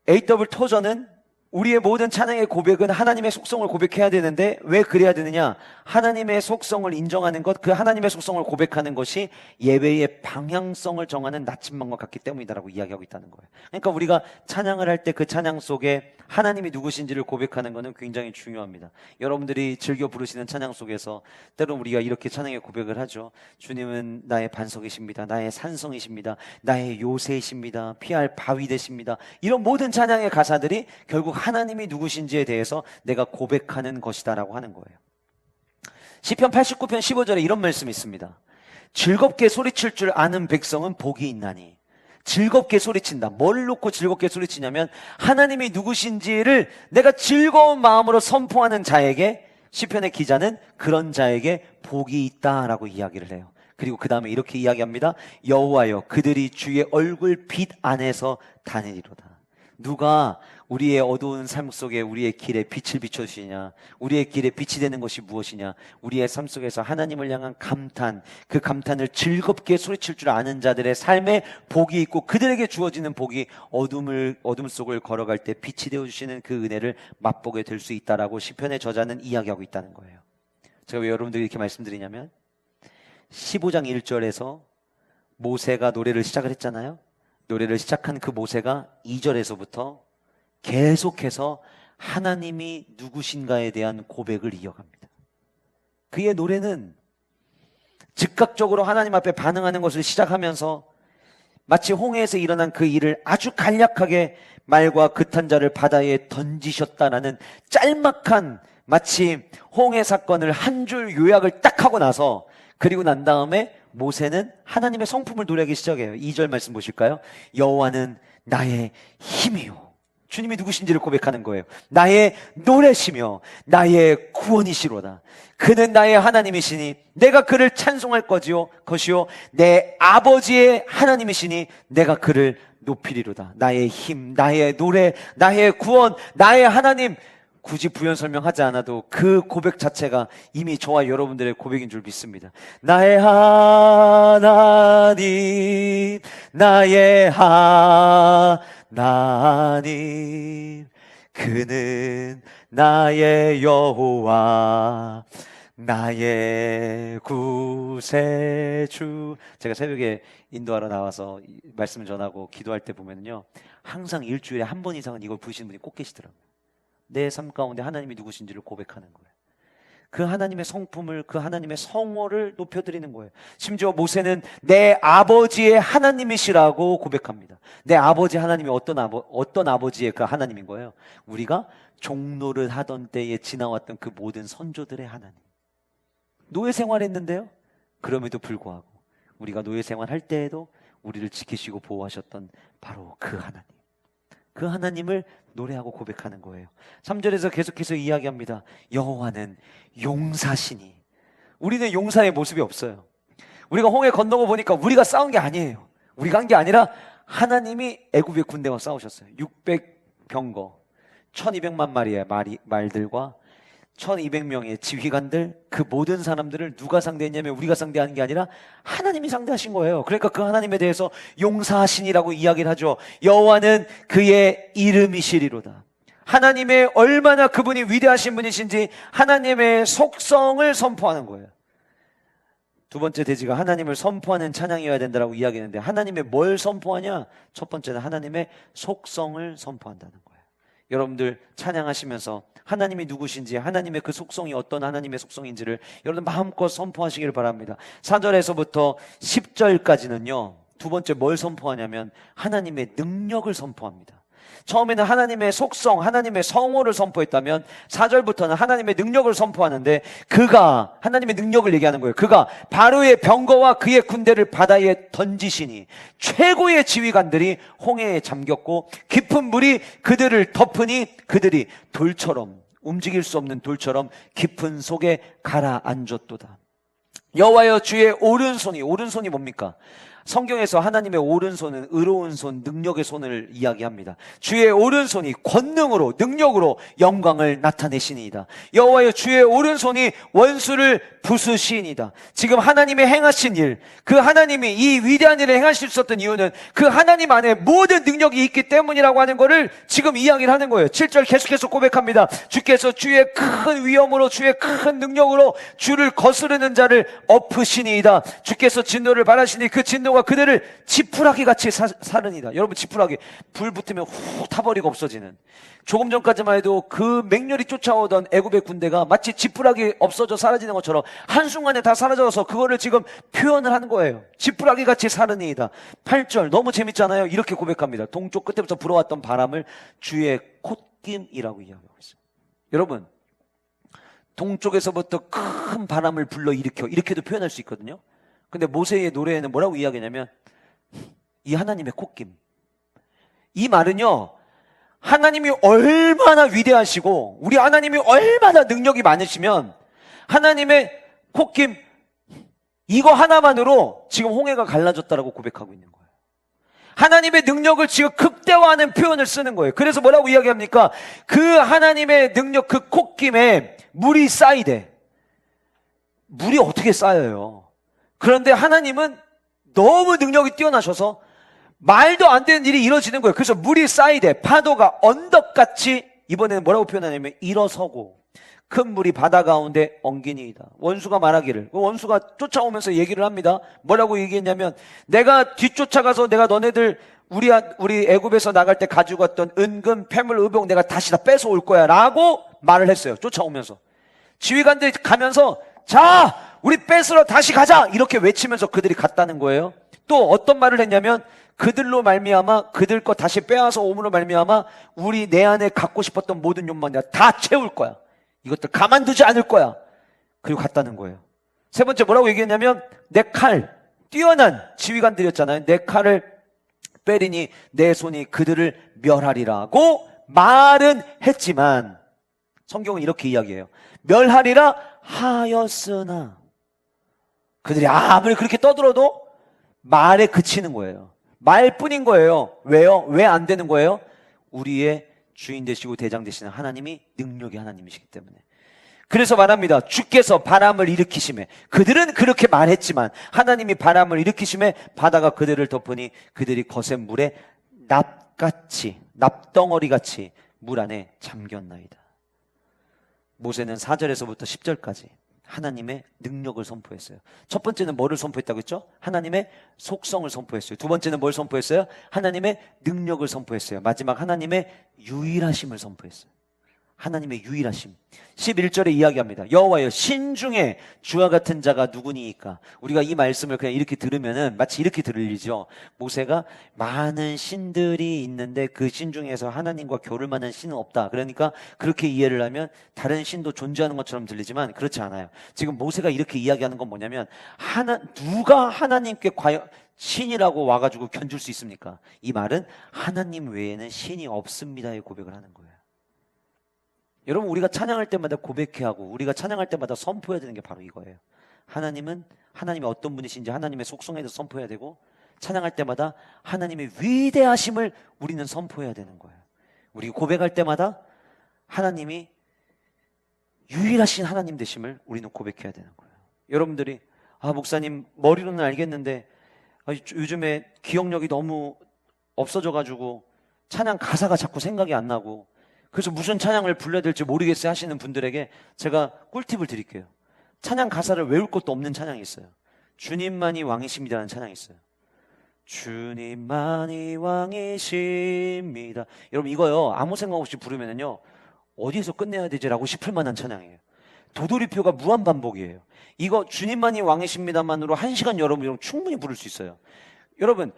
A.W. 토저는 우리의 모든 찬양의 고백은 하나님의 속성을 고백해야 되는데 왜 그래야 되느냐? 하나님의 속성을 인정하는 것, 그 하나님의 속성을 고백하는 것이 예배의 방향성을 정하는 나침반과 같기 때문이다라고 이야기하고 있다는 거예요. 그러니까 우리가 찬양을 할 때 그 찬양 속에 하나님이 누구신지를 고백하는 것은 굉장히 중요합니다. 여러분들이 즐겨 부르시는 찬양 속에서 때론 우리가 이렇게 찬양의 고백을 하죠. 주님은 나의 반석이십니다. 나의 산성이십니다. 나의 요새이십니다. 피할 바위 되십니다. 이런 모든 찬양의 가사들이 결국 하나님이 누구신지에 대해서 내가 고백하는 것이다라고 하는 거예요. 시편 89편 15절에 이런 말씀이 있습니다. 즐겁게 소리칠 줄 아는 백성은 복이 있나니. 즐겁게 소리친다. 뭘 놓고 즐겁게 소리치냐면 하나님이 누구신지를 내가 즐거운 마음으로 선포하는 자에게, 시편의 기자는 그런 자에게 복이 있다라고 이야기를 해요. 그리고 그 다음에 이렇게 이야기합니다. 여호와여, 그들이 주의 얼굴 빛 안에서 다니리로다. 누가 우리의 어두운 삶 속에 우리의 길에 빛을 비춰주시냐? 우리의 길에 빛이 되는 것이 무엇이냐? 우리의 삶 속에서 하나님을 향한 감탄, 그 감탄을 즐겁게 소리칠 줄 아는 자들의 삶에 복이 있고 그들에게 주어지는 복이 어둠 속을 걸어갈 때 빛이 되어주시는 그 은혜를 맛보게 될 수 있다라고 시편의 저자는 이야기하고 있다는 거예요. 제가 왜 여러분들이 이렇게 말씀드리냐면 15장 1절에서 모세가 노래를 시작을 했잖아요. 노래를 시작한 그 모세가 2절에서부터 계속해서 하나님이 누구신가에 대한 고백을 이어갑니다. 그의 노래는 즉각적으로 하나님 앞에 반응하는 것을 시작하면서 마치 홍해에서 일어난 그 일을 아주 간략하게 말과 그탄 자를 바다에 던지셨다라는 짤막한 마치 홍해 사건을 한 줄 요약을 딱 하고 나서 그리고 난 다음에 모세는 하나님의 성품을 노래하기 시작해요. 2절 말씀 보실까요? 여호와는 나의 힘이요. 주님이 누구신지를 고백하는 거예요. 나의 노래시며 나의 구원이시로다. 그는 나의 하나님이시니 내가 그를 찬송할 것이요 내 아버지의 하나님이시니 내가 그를 높이리로다. 나의 힘, 나의 노래, 나의 구원, 나의 하나님. 굳이 부연 설명하지 않아도 그 고백 자체가 이미 저와 여러분들의 고백인 줄 믿습니다. 나의 하나님, 나의 하나님, 그는 나의 여호와, 나의 구세주. 제가 새벽에 인도하러 나와서 말씀 전하고 기도할 때 보면요, 항상 일주일에 한 번 이상은 이걸 부르시는 분이 꼭 계시더라고요. 내 삶 가운데 하나님이 누구신지를 고백하는 거예요. 그 하나님의 성품을, 그 하나님의 성호를 높여드리는 거예요. 심지어 모세는 내 아버지의 하나님이시라고 고백합니다. 내 아버지 하나님이 어떤 아버지의 그 하나님인 거예요? 우리가 종노릇 하던 때에 지나왔던 그 모든 선조들의 하나님. 노예 생활했는데요, 그럼에도 불구하고 우리가 노예 생활할 때에도 우리를 지키시고 보호하셨던 바로 그 하나님. 그 하나님을 노래하고 고백하는 거예요. 3절에서 계속해서 이야기합니다. 여호와는 용사시니. 우리는 용사의 모습이 없어요. 우리가 홍해 건너고 보니까 우리가 싸운 게 아니에요. 우리가 한 게 아니라 하나님이 애굽의 군대와 싸우셨어요. 600병거 1200만 마리의 말들과 1200명의 지휘관들, 그 모든 사람들을 누가 상대했냐면 우리가 상대하는 게 아니라 하나님이 상대하신 거예요. 그러니까 그 하나님에 대해서 용사하시니라고 이야기를 하죠. 여호와는 그의 이름이시리로다. 하나님의 얼마나 그분이 위대하신 분이신지 하나님의 속성을 선포하는 거예요. 두 번째 대지가 하나님을 선포하는 찬양이어야 된다라고 이야기했는데 하나님의 뭘 선포하냐? 첫 번째는 하나님의 속성을 선포한다는 거예요. 여러분들 찬양하시면서 하나님이 누구신지, 하나님의 그 속성이 어떤 하나님의 속성인지를 여러분 마음껏 선포하시기를 바랍니다. 4절에서부터 10절까지는요, 두 번째 뭘 선포하냐면 하나님의 능력을 선포합니다. 처음에는 하나님의 속성, 하나님의 성호를 선포했다면 4절부터는 하나님의 능력을 선포하는데 그가, 하나님의 능력을 얘기하는 거예요. 그가 바로의 병거와 그의 군대를 바다에 던지시니 최고의 지휘관들이 홍해에 잠겼고 깊은 물이 그들을 덮으니 그들이 돌처럼, 움직일 수 없는 돌처럼 깊은 속에 가라앉았도다. 여호와여 주의 오른손이 뭡니까? 성경에서 하나님의 오른손은 의로운 손, 능력의 손을 이야기합니다. 주의 오른손이 권능으로, 능력으로 영광을 나타내시니이다. 여호와여 주의 오른손이 원수를 부수시니이다. 지금 하나님의 행하신 일, 그 하나님이 이 위대한 일을 행하실 수 있었던 이유는 그 하나님 안에 모든 능력이 있기 때문이라고 하는 것을 지금 이야기를 하는 거예요. 7절 계속해서 고백합니다. 주께서 주의 큰 위엄으로, 주의 큰 능력으로 주를 거스르는 자를 엎으시니이다. 주께서 진노를 바라시니 그 진노가 그들을 지푸라기 같이 사르니다. 여러분, 지푸라기 불 붙으면 후 타버리고 없어지는, 조금 전까지만 해도 그 맹렬히 쫓아오던 애굽의 군대가 마치 지푸라기 없어져 사라지는 것처럼 한순간에 다 사라져서 그거를 지금 표현을 하는 거예요. 지푸라기 같이 사르니이다. 8절 너무 재밌잖아요. 이렇게 고백합니다. 동쪽 끝에부터 불어왔던 바람을 주의 콧김이라고 이야기하고 있어요. 여러분, 동쪽에서부터 큰 바람을 불러 일으켜, 이렇게도 표현할 수 있거든요. 근데 모세의 노래에는 뭐라고 이야기하냐면 이 하나님의 콧김. 이 말은요, 하나님이 얼마나 위대하시고 우리 하나님이 얼마나 능력이 많으시면 하나님의 콧김, 이거 하나만으로 지금 홍해가 갈라졌다라고 고백하고 있는 거예요. 하나님의 능력을 지금 극대화하는 표현을 쓰는 거예요. 그래서 뭐라고 이야기합니까? 그 하나님의 능력, 그 콧김에 물이 쌓이대. 물이 어떻게 쌓여요? 그런데 하나님은 너무 능력이 뛰어나셔서 말도 안 되는 일이 이루어지는 거예요. 그래서 물이 쌓이대. 파도가 언덕같이, 이번에는 뭐라고 표현하냐면 일어서고 큰 물이 바다 가운데 엉기니이다. 원수가 말하기를, 원수가 쫓아오면서 얘기를 합니다. 뭐라고 얘기했냐면 내가 뒤쫓아가서 내가 너네들 우리 애굽에서 나갈 때 가지고 왔던 은금, 패물, 의복 내가 다시 다 뺏어올 거야 라고 말을 했어요. 쫓아오면서 지휘관들이 가면서 자, 우리 뺏으러 다시 가자 이렇게 외치면서 그들이 갔다는 거예요. 또 어떤 말을 했냐면 그들로 말미암아, 그들 거 다시 빼앗아 오므로 말미암아 우리 내 안에 갖고 싶었던 모든 욕망 내가 다 채울 거야. 이것들 가만두지 않을 거야. 그리고 갔다는 거예요. 세 번째 뭐라고 얘기했냐면 내 칼, 뛰어난 지휘관들이었잖아요. 내 칼을 빼리니 내 손이 그들을 멸하리라고 말은 했지만 성경은 이렇게 이야기해요. 멸하리라 하였으나 그들이 아무리 그렇게 떠들어도 말에 그치는 거예요. 말뿐인 거예요. 왜요? 왜 안 되는 거예요? 우리의 주인 되시고 대장 되시는 하나님이 능력의 하나님이시기 때문에. 그래서 말합니다. 주께서 바람을 일으키심에, 그들은 그렇게 말했지만 하나님이 바람을 일으키심에 바다가 그들을 덮으니 그들이 거센 물에 납같이, 납덩어리같이 물 안에 잠겼나이다. 모세는 4절에서부터 10절까지 하나님의 능력을 선포했어요. 첫 번째는 뭐를 선포했다고 했죠? 하나님의 속성을 선포했어요. 두 번째는 뭘 선포했어요? 하나님의 능력을 선포했어요. 마지막 하나님의 유일하심을 선포했어요. 하나님의 유일하심. 11절에 이야기합니다. 여호와여 신중에 주와 같은 자가 누구니이까. 우리가 이 말씀을 그냥 이렇게 들으면은 마치 이렇게 들리죠. 모세가 많은 신들이 있는데 그 신 중에서 하나님과 겨룰 만한 신은 없다. 그러니까 그렇게 이해를 하면 다른 신도 존재하는 것처럼 들리지만 그렇지 않아요. 지금 모세가 이렇게 이야기하는 건 뭐냐면 누가 하나님께 과연 신이라고 와가지고 견줄 수 있습니까? 이 말은 하나님 외에는 신이 없습니다의 고백을 하는 거예요. 여러분, 우리가 찬양할 때마다 고백해야 하고 우리가 찬양할 때마다 선포해야 되는 게 바로 이거예요. 하나님은 하나님이 어떤 분이신지 하나님의 속성에 대해서 선포해야 되고, 찬양할 때마다 하나님의 위대하심을 우리는 선포해야 되는 거예요. 우리 고백할 때마다 하나님이 유일하신 하나님 되심을 우리는 고백해야 되는 거예요. 여러분들이 목사님 머리로는 알겠는데 요즘에 기억력이 너무 없어져가지고 찬양 가사가 자꾸 생각이 안 나고 그래서 무슨 찬양을 불러야 될지 모르겠어요 하시는 분들에게 제가 꿀팁을 드릴게요. 찬양 가사를 외울 것도 없는 찬양이 있어요. 주님만이 왕이십니다라는 찬양이 있어요. 주님만이 왕이십니다. 여러분, 이거요 아무 생각 없이 부르면은요 어디에서 끝내야 되지라고 싶을 만한 찬양이에요. 도돌이표가 무한 반복이에요. 이거 주님만이 왕이십니다만으로 1시간 여러분 충분히 부를 수 있어요. 여러분,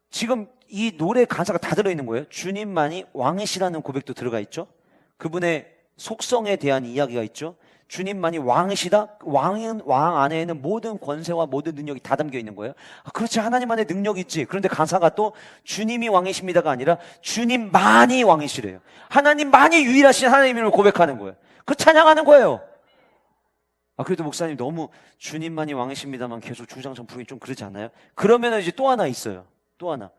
지금 이 노래 가사가 다 들어있는 거예요. 주님만이 왕이시라는 고백도 들어가 있죠. 그분의 속성에 대한 이야기가 있죠. 주님만이 왕이시다. 왕 안에는 모든 권세와 모든 능력이 다 담겨 있는 거예요. 그렇지, 하나님 안에 능력이 있지. 그런데 가사가 또 주님이 왕이십니다가 아니라 주님만이 왕이시래요. 하나님만이 유일하신 하나님을 고백하는 거예요. 그 찬양하는 거예요. 그래도 목사님 너무 주님만이 왕이십니다만 계속 주장창 부르기 좀 그렇지 않아요? 그러면 이제 또 하나 있어요. 또 하나.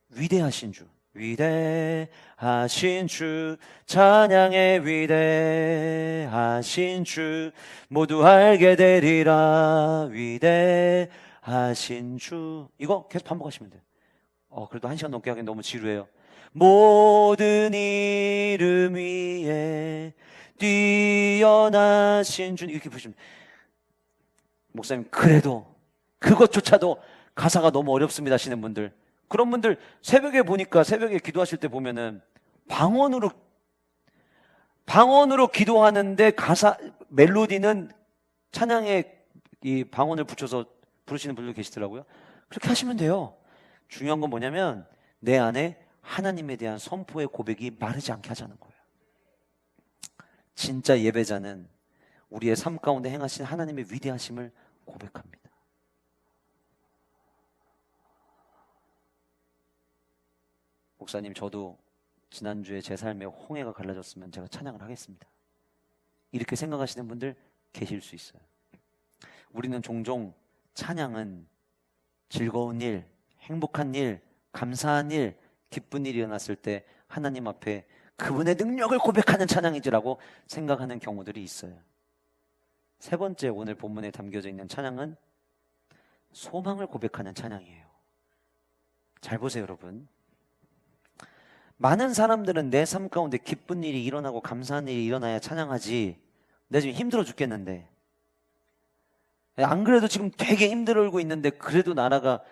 위대하신 주. 위대하신 주, 찬양의 위대하신 주, 모두 알게 되리라. 위대하신 주. 이거 계속 반복하시면 돼요. 그래도 1시간 넘게 하긴 너무 지루해요. 모든 이름 위에 뛰어나신 주. 이렇게 보시면 목사님 그래도 그것조차도 가사가 너무 어렵습니다 하시는 분들, 그런 분들 새벽에 보니까 새벽에 기도하실 때 보면은 방언으로 기도하는데 가사 멜로디는 찬양에 이 방언을 붙여서 부르시는 분들 계시더라고요. 그렇게 하시면 돼요. 중요한 건 뭐냐면 내 안에 하나님에 대한 선포의 고백이 마르지 않게 하자는 거예요. 진짜 예배자는 우리의 삶 가운데 행하신 하나님의 위대하심을 고백합니다. 목사님, 저도 지난주에 제 삶에 홍해가 갈라졌으면 제가 찬양을 하겠습니다. 이렇게 생각하시는 분들 계실 수 있어요. 우리는 종종 찬양은 즐거운 일, 행복한 일, 감사한 일, 기쁜 일이 일어났을 때 하나님 앞에 그분의 능력을 고백하는 찬양이지라고 생각하는 경우들이 있어요. 세 번째, 오늘 본문에 담겨져 있는 찬양은 소망을 고백하는 찬양이에요. 잘 보세요, 여러분. 많은 사람들은 내 삶 가운데 기쁜 일이 일어나고 감사한 일이 일어나야 찬양하지, 내가 지금 힘들어 죽겠는데, 안 그래도 지금 되게 힘들고 있는데 그래도 나라가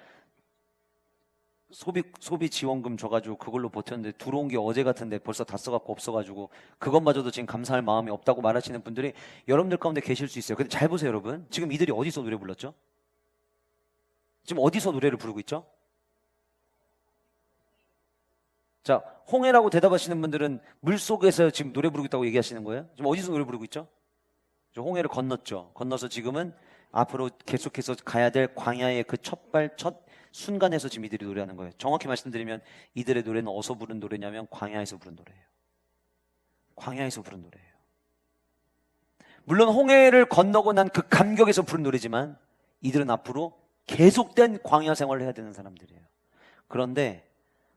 소비 지원금 줘가지고 그걸로 버텼는데 들어온 게 어제 같은데 벌써 다 써갖고 없어가지고 그것마저도 지금 감사할 마음이 없다고 말하시는 분들이 여러분들 가운데 계실 수 있어요. 근데 잘 보세요, 여러분. 지금 이들이 어디서 노래 불렀죠? 지금 어디서 노래를 부르고 있죠? 자, 홍해라고 대답하시는 분들은 물속에서 지금 노래 부르고 있다고 얘기하시는 거예요? 지금 어디서 노래 부르고 있죠? 홍해를 건넜죠. 건너서 지금은 앞으로 계속해서 가야 될 광야의 그 첫 순간에서 지금 이들이 노래하는 거예요. 정확히 말씀드리면 이들의 노래는 어디서 부른 노래냐면 광야에서 부른 노래예요. 광야에서 부른 노래예요. 물론 홍해를 건너고 난 그 감격에서 부른 노래지만 이들은 앞으로 계속된 광야 생활을 해야 되는 사람들이에요. 그런데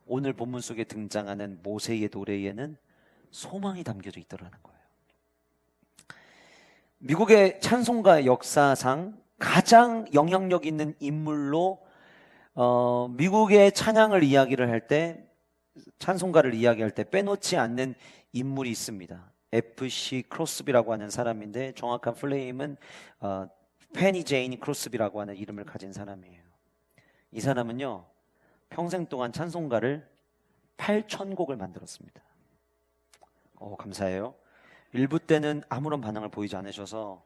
오늘 본문 속에 등장하는 모세의 노래에는 소망이 담겨져 있더라는 거예요. 미국의 찬송가 역사상 가장 영향력 있는 인물로 미국의 찬양을 이야기를 할 때, 찬송가를 이야기할 때 빼놓지 않는 인물이 있습니다. F.C. 크로스비라고 하는 사람인데 정확한 플레임은 페니 제인 크로스비라고 하는 이름을 가진 사람이에요. 이 사람은요, 평생 동안 찬송가를 8,000곡을 만들었습니다. 감사해요. 일부 때는 아무런 반응을 보이지 않으셔서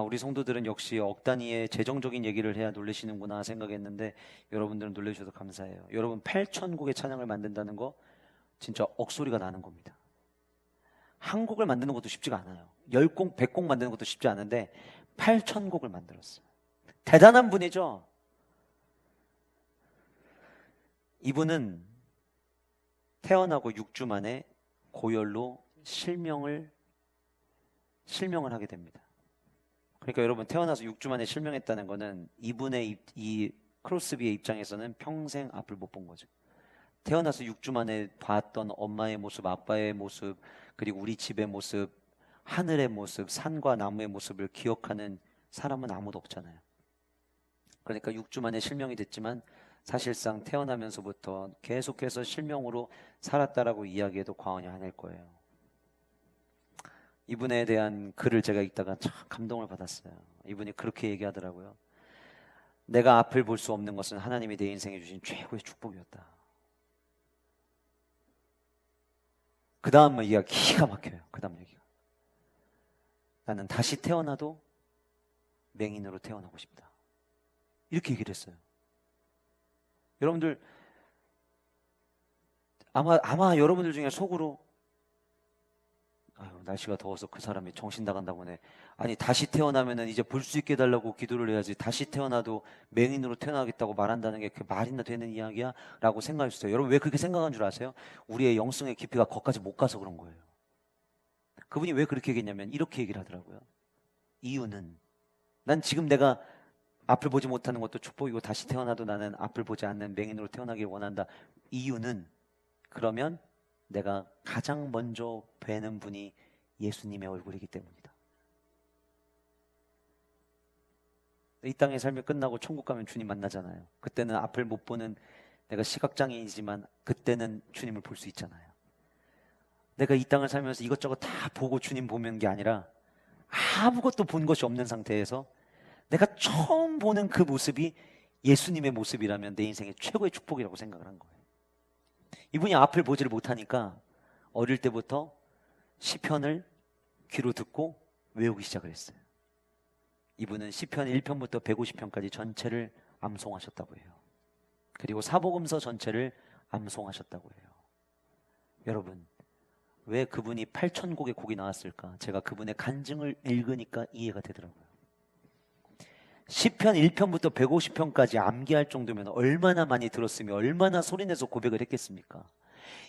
우리 성도들은 역시 억 단위의 재정적인 얘기를 해야 놀라시는구나 생각했는데 여러분들은 놀라주셔서 감사해요. 여러분, 8,000곡의 찬양을 만든다는 거 진짜 억소리가 나는 겁니다. 한 곡을 만드는 것도 쉽지가 않아요. 10곡, 100곡 만드는 것도 쉽지 않은데 8,000곡을 만들었어요. 대단한 분이죠. 이분은 태어나고 6주 만에 고열로 실명을 하게 됩니다. 그러니까 여러분, 태어나서 6주 만에 실명했다는 거는 이분의 이 크로스비의 입장에서는 평생 앞을 못 본 거죠. 태어나서 6주 만에 봤던 엄마의 모습, 아빠의 모습, 그리고 우리 집의 모습, 하늘의 모습, 산과 나무의 모습을 기억하는 사람은 아무도 없잖아요. 그러니까 6주 만에 실명이 됐지만 사실상 태어나면서부터 계속해서 실명으로 살았다라고 이야기해도 과언이 아닐 거예요. 이분에 대한 글을 제가 읽다가 참 감동을 받았어요. 이분이 그렇게 얘기하더라고요. 내가 앞을 볼 수 없는 것은 하나님이 내 인생에 주신 최고의 축복이었다. 그 다음 얘기가 기가 막혀요. 그 다음 얘기가. 나는 다시 태어나도 맹인으로 태어나고 싶다. 이렇게 얘기를 했어요. 여러분들 아마 여러분들 중에 속으로 아유, 날씨가 더워서 그 사람이 정신 나간다고 네. 아니, 다시 태어나면은 이제 볼 수 있게 해달라고 기도를 해야지. 다시 태어나도 맹인으로 태어나겠다고 말한다는 게 그 말이나 되는 이야기야? 라고 생각할 수 있어요. 여러분, 왜 그렇게 생각한 줄 아세요? 우리의 영성의 깊이가 거기까지 못 가서 그런 거예요. 그분이 왜 그렇게 얘기했냐면 이렇게 얘기를 하더라고요. 이유는 난 지금 내가 앞을 보지 못하는 것도 축복이고 다시 태어나도 나는 앞을 보지 않는 맹인으로 태어나길 원한다. 이유는 그러면 내가 가장 먼저 뵈는 분이 예수님의 얼굴이기 때문이다. 이 땅의 삶이 끝나고 천국 가면 주님 만나잖아요. 그때는 앞을 못 보는 내가 시각장애인이지만 그때는 주님을 볼 수 있잖아요. 내가 이 땅을 살면서 이것저것 다 보고 주님 보는 게 아니라 아무것도 본 것이 없는 상태에서 내가 처음 보는 그 모습이 예수님의 모습이라면 내 인생의 최고의 축복이라고 생각을 한 거예요. 이분이 앞을 보지를 못하니까 어릴 때부터 시편을 귀로 듣고 외우기 시작을 했어요. 이분은 시편 1편부터 150편까지 전체를 암송하셨다고 해요. 그리고 사복음서 전체를 암송하셨다고 해요. 여러분, 왜 그분이 8,000곡의 곡이 나왔을까? 제가 그분의 간증을 읽으니까 이해가 되더라고요. 시편 1편부터 150편까지 암기할 정도면 얼마나 많이 들었으며 얼마나 소리내서 고백을 했겠습니까?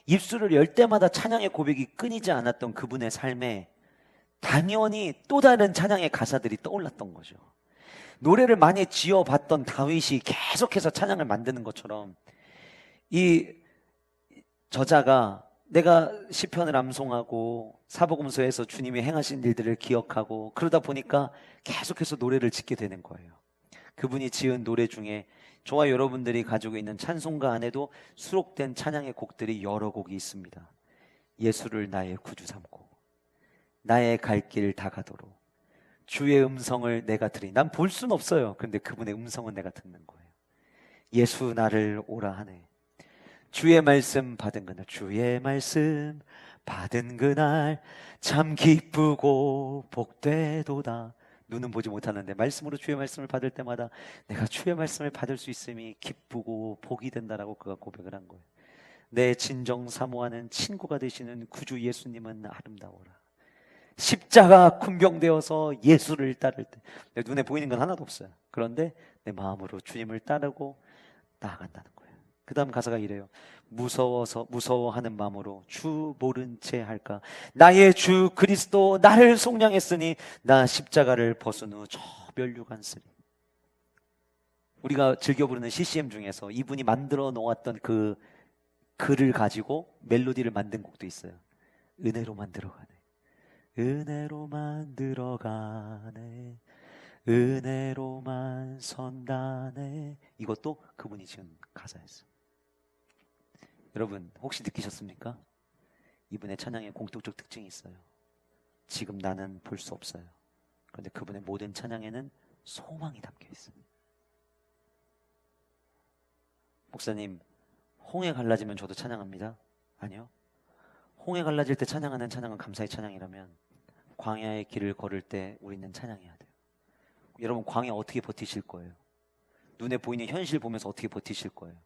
입술을 열 때마다 찬양의 고백이 끊이지 않았던 그분의 삶에 당연히 또 다른 찬양의 가사들이 떠올랐던 거죠. 노래를 많이 지어봤던 다윗이 계속해서 찬양을 만드는 것처럼 이 저자가 내가 시편을 암송하고 사복음서에서 주님이 행하신 일들을 기억하고 그러다 보니까 계속해서 노래를 짓게 되는 거예요. 그분이 지은 노래 중에 저와 여러분들이 가지고 있는 찬송가 안에도 수록된 찬양의 곡들이 여러 곡이 있습니다. 예수를 나의 구주 삼고 나의 갈 길 다 가도록 주의 음성을 내가 들으니 난 볼 수는 없어요. 그런데 그분의 음성은 내가 듣는 거예요. 예수 나를 오라 하네. 주의 말씀 받은 그날 주의 말씀 받은 그날 참 기쁘고 복되도다. 눈은 보지 못하는데 말씀으로 주의 말씀을 받을 때마다 내가 주의 말씀을 받을 수 있음이 기쁘고 복이 된다라고 그가 고백을 한 거예요. 내 진정 사모하는 친구가 되시는 구주 예수님은 아름다워라. 십자가 군병되어서 예수를 따를 때 내 눈에 보이는 건 하나도 없어요. 그런데 내 마음으로 주님을 따르고 나아간다는 거예요. 그 다음 가사가 이래요. 무서워하는 마음으로 주 모른 채 할까. 나의 주 그리스도 나를 속량했으니 나 십자가를 벗은 후 저 멸류관 쓰리. 우리가 즐겨 부르는 CCM 중에서 이분이 만들어 놓았던 그 글을 가지고 멜로디를 만든 곡도 있어요. 은혜로만 들어가네. 은혜로만 들어가네. 은혜로만 선다네. 이것도 그분이 지은 가사였어요. 여러분, 혹시 느끼셨습니까? 이분의 찬양에 공통적 특징이 있어요. 지금 나는 볼 수 없어요. 그런데 그분의 모든 찬양에는 소망이 담겨 있어요. 목사님, 홍해 갈라지면 저도 찬양합니다. 아니요. 홍해 갈라질 때 찬양하는 찬양은 감사의 찬양이라면 광야의 길을 걸을 때 우리는 찬양해야 돼요. 여러분, 광야 어떻게 버티실 거예요? 눈에 보이는 현실 보면서 어떻게 버티실 거예요?